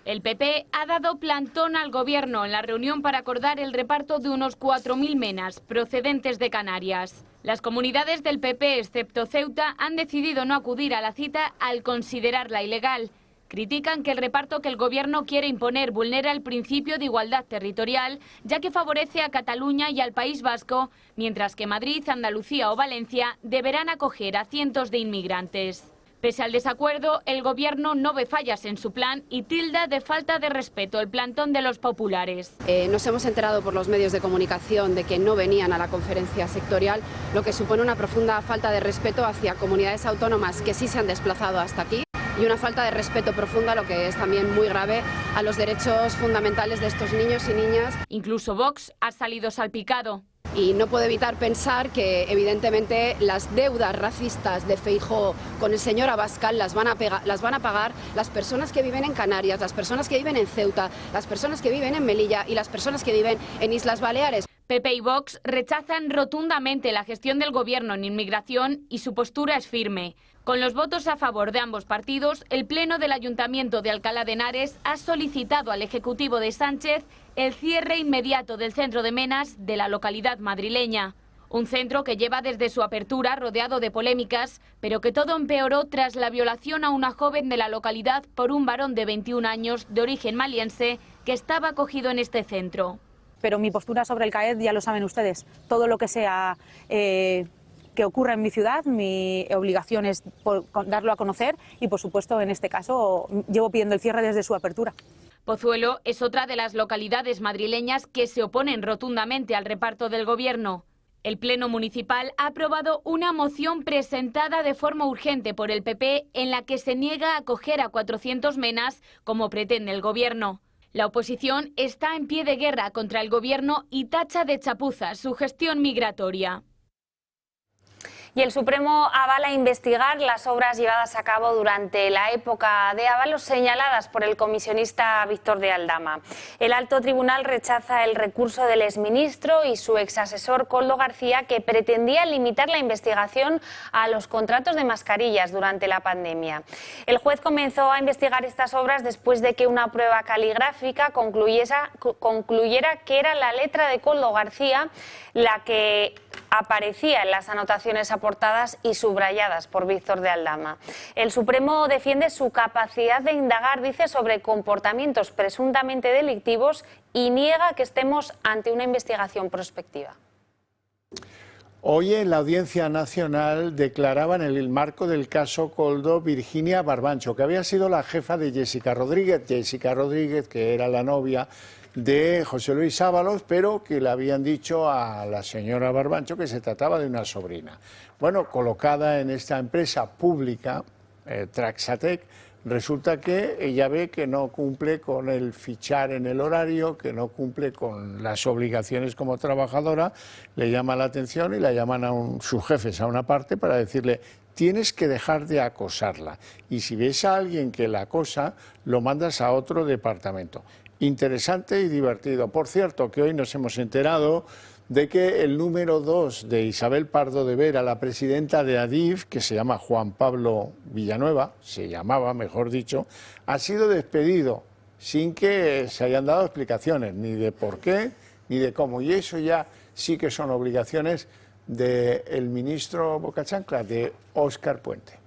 El PP ha dado plantón al Gobierno en la reunión para acordar el reparto de unos 4.000 menas procedentes de Canarias. Las comunidades del PP, excepto Ceuta, han decidido no acudir a la cita al considerarla ilegal. Critican que el reparto que el Gobierno quiere imponer vulnera el principio de igualdad territorial, ya que favorece a Cataluña y al País Vasco, mientras que Madrid, Andalucía o Valencia deberán acoger a cientos de inmigrantes. Pese al desacuerdo, el Gobierno no ve fallas en su plan y tilda de falta de respeto el plantón de los populares. Nos hemos enterado por los medios de comunicación de que no venían a la conferencia sectorial, lo que supone una profunda falta de respeto hacia comunidades autónomas que sí se han desplazado hasta aquí y una falta de respeto profunda, lo que es también muy grave, a los derechos fundamentales de estos niños y niñas. Incluso Vox ha salido salpicado. Y no puedo evitar pensar que, evidentemente, las deudas racistas de Feijóo con el señor Abascal las van a pagar las personas que viven en Canarias, las personas que viven en Ceuta, las personas que viven en Melilla y las personas que viven en Islas Baleares. PP y Vox rechazan rotundamente la gestión del Gobierno en inmigración y su postura es firme. Con los votos a favor de ambos partidos, el Pleno del Ayuntamiento de Alcalá de Henares ha solicitado al Ejecutivo de Sánchez el cierre inmediato del centro de Menas de la localidad madrileña. Un centro que lleva desde su apertura rodeado de polémicas, pero que todo empeoró tras la violación a una joven de la localidad por un varón de 21 años de origen maliense que estaba acogido en este centro. Pero mi postura sobre el CAED ya lo saben ustedes. Todo lo que sea que ocurra en mi ciudad, mi obligación es darlo a conocer y, por supuesto, en este caso, llevo pidiendo el cierre desde su apertura. Pozuelo es otra de las localidades madrileñas que se oponen rotundamente al reparto del Gobierno. El Pleno Municipal ha aprobado una moción presentada de forma urgente por el PP en la que se niega a acoger a 400 menas como pretende el Gobierno. La oposición está en pie de guerra contra el Gobierno y tacha de chapuza su gestión migratoria. Y el Supremo avala investigar las obras llevadas a cabo durante la época de Ábalos señaladas por el comisionista Víctor de Aldama. El alto tribunal rechaza el recurso del exministro y su exasesor Koldo García, que pretendía limitar la investigación a los contratos de mascarillas durante la pandemia. El juez comenzó a investigar estas obras después de que una prueba caligráfica concluyera que era la letra de Koldo García la que aparecía en las anotaciones aportadas y subrayadas por Víctor de Aldama. El Supremo defiende su capacidad de indagar, dice, sobre comportamientos presuntamente delictivos y niega que estemos ante una investigación prospectiva. Hoy en la Audiencia Nacional declaraba en el marco del caso Koldo Virginia Barbancho, que había sido la jefa de Jessica Rodríguez, que era la novia de José Luis Ábalos, pero que le habían dicho a la señora Barbancho que se trataba de una sobrina. Bueno, colocada en esta empresa pública, Traxatec, resulta que ella ve que no cumple con el fichar en el horario, que no cumple con las obligaciones como trabajadora, le llama la atención y la llaman a sus jefes a una parte para decirle: tienes que dejar de acosarla, y si ves a alguien que la acosa, lo mandas a otro departamento. Interesante y divertido. Por cierto, que hoy nos hemos enterado de que el número 2 de Isabel Pardo de Vera, la presidenta de Adif, que se llama Juan Pablo Villanueva, se llamaba, mejor dicho, ha sido despedido sin que se hayan dado explicaciones, ni de por qué, ni de cómo. Y eso ya sí que son obligaciones del ministro Bocachancla, de Óscar Puente.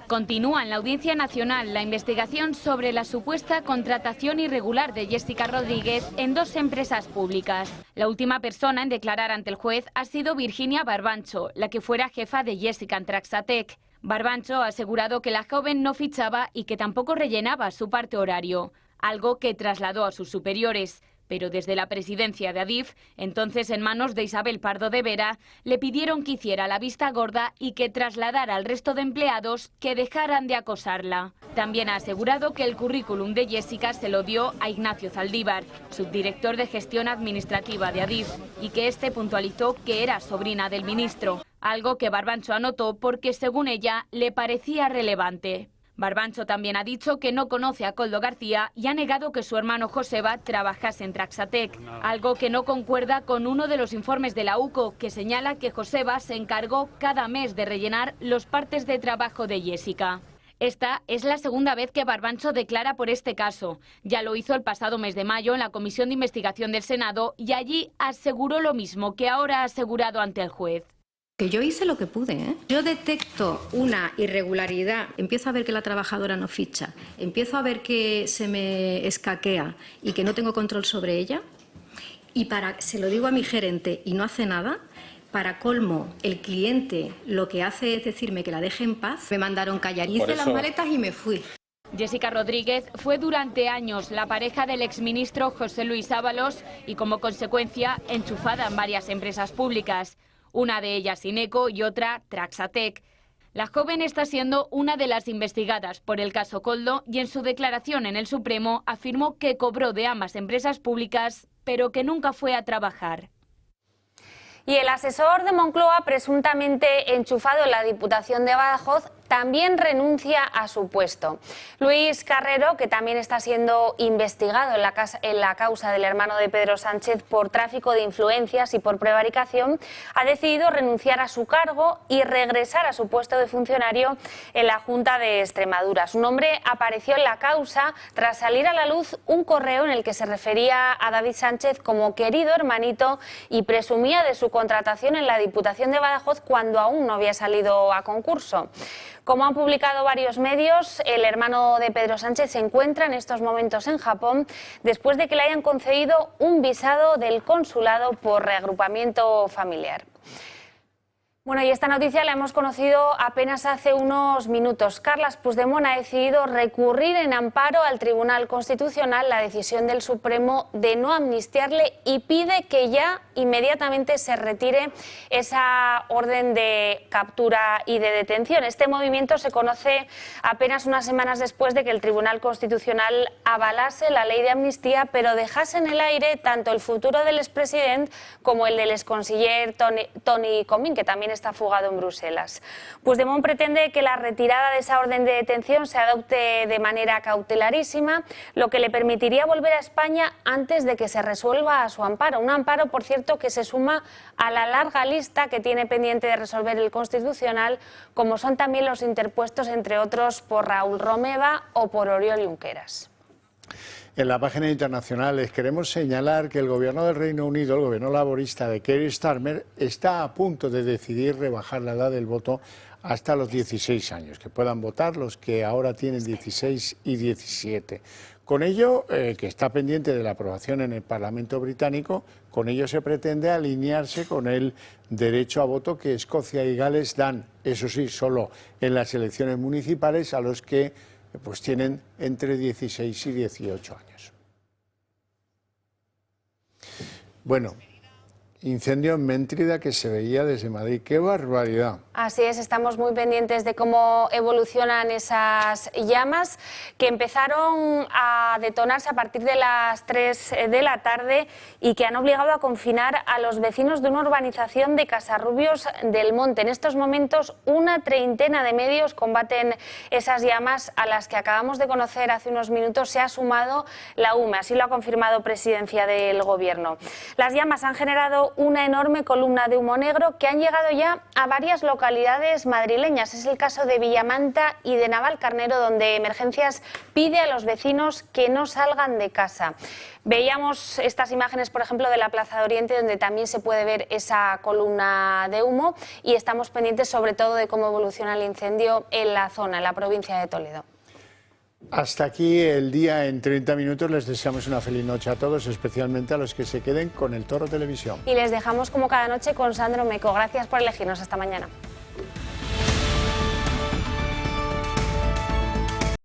Continúa en la Audiencia Nacional la investigación sobre la supuesta contratación irregular de Jessica Rodríguez en 2 empresas públicas. La última persona en declarar ante el juez ha sido Virginia Barbancho, la que fuera jefa de Jessica en Traxatec. Barbancho ha asegurado que la joven no fichaba y que tampoco rellenaba su parte horario, algo que trasladó a sus superiores. Pero desde la presidencia de Adif, entonces en manos de Isabel Pardo de Vera, le pidieron que hiciera la vista gorda y que trasladara al resto de empleados que dejaran de acosarla. También ha asegurado que el currículum de Jessica se lo dio a Ignacio Zaldívar, subdirector de gestión administrativa de Adif, y que este puntualizó que era sobrina del ministro, algo que Barbancho anotó porque, según ella, le parecía relevante. Barbancho también ha dicho que no conoce a Koldo García y ha negado que su hermano Joseba trabajase en Traxatec, algo que no concuerda con uno de los informes de la UCO, que señala que Joseba se encargó cada mes de rellenar los partes de trabajo de Jessica. Esta es la segunda vez que Barbancho declara por este caso. Ya lo hizo el pasado mes de mayo en la Comisión de Investigación del Senado y allí aseguró lo mismo que ahora ha asegurado ante el juez. Que yo hice lo que pude, ¿eh? Yo detecto una irregularidad, empiezo a ver que la trabajadora no ficha, empiezo a ver que se me escaquea y que no tengo control sobre ella, y se lo digo a mi gerente y no hace nada. Para colmo, el cliente lo que hace es decirme que la deje en paz. Me mandaron callar, hice las maletas y me fui. Jessica Rodríguez fue durante años la pareja del exministro José Luis Ábalos y como consecuencia enchufada en varias empresas públicas. Una de ellas Ineco y otra Traxatec. La joven está siendo una de las investigadas por el caso Koldo y en su declaración en el Supremo afirmó que cobró de ambas empresas públicas, pero que nunca fue a trabajar. Y el asesor de Moncloa, presuntamente enchufado en la Diputación de Badajoz, también renuncia a su puesto. Luis Carrero, que también está siendo investigado en la causa del hermano de Pedro Sánchez por tráfico de influencias y por prevaricación, ha decidido renunciar a su cargo y regresar a su puesto de funcionario en la Junta de Extremadura. Su nombre apareció en la causa tras salir a la luz un correo en el que se refería a David Sánchez como querido hermanito y presumía de su contratación en la Diputación de Badajoz cuando aún no había salido a concurso. Como han publicado varios medios, el hermano de Pedro Sánchez se encuentra en estos momentos en Japón después de que le hayan concedido un visado del consulado por reagrupamiento familiar. Bueno, y esta noticia la hemos conocido apenas hace unos minutos. Carles Puigdemont ha decidido recurrir en amparo al Tribunal Constitucional la decisión del Supremo de no amnistiarle y pide que ya inmediatamente se retire esa orden de captura y de detención. Este movimiento se conoce apenas unas semanas después de que el Tribunal Constitucional avalase la ley de amnistía, pero dejase en el aire tanto el futuro del expresidente como el del exconsiller Toni Comín, que también está fugado en Bruselas. Puigdemont pretende que la retirada de esa orden de detención se adopte de manera cautelarísima, lo que le permitiría volver a España antes de que se resuelva a su amparo. Un amparo, por cierto, que se suma a la larga lista que tiene pendiente de resolver el Constitucional, como son también los interpuestos, entre otros, por Raúl Romeva o por Oriol Junqueras. En la página internacional les queremos señalar que el gobierno del Reino Unido, el gobierno laborista de Keir Starmer, está a punto de decidir rebajar la edad del voto hasta los 16 años, que puedan votar los que ahora tienen 16 y 17. Con ello, que está pendiente de la aprobación en el Parlamento británico, con ello se pretende alinearse con el derecho a voto que Escocia y Gales dan, eso sí, solo en las elecciones municipales a los que pues tienen entre 16 y 18 años. Bueno, incendio en Méntrida que se veía desde Madrid. ¡Qué barbaridad! Así es, estamos muy pendientes de cómo evolucionan esas llamas que empezaron a detonarse a partir de las 3 de la tarde y que han obligado a confinar a los vecinos de una urbanización de Casarrubios del Monte. En estos momentos, una treintena de medios combaten esas llamas a las que acabamos de conocer hace unos minutos. Se ha sumado la UME, así lo ha confirmado Presidencia del Gobierno. Las llamas han generado una enorme columna de humo negro que han llegado ya a varias localidades madrileñas. Es el caso de Villamanta y de Navalcarnero, donde Emergencias pide a los vecinos que no salgan de casa. Veíamos estas imágenes, por ejemplo, de la Plaza de Oriente, donde también se puede ver esa columna de humo, y estamos pendientes sobre todo de cómo evoluciona el incendio en la zona, en la provincia de Toledo. Hasta aquí el día en 30 minutos. Les deseamos una feliz noche a todos, especialmente a los que se queden con el Toro Televisión. Y les dejamos como cada noche con Sandro Meco. Gracias por elegirnos. Hasta mañana.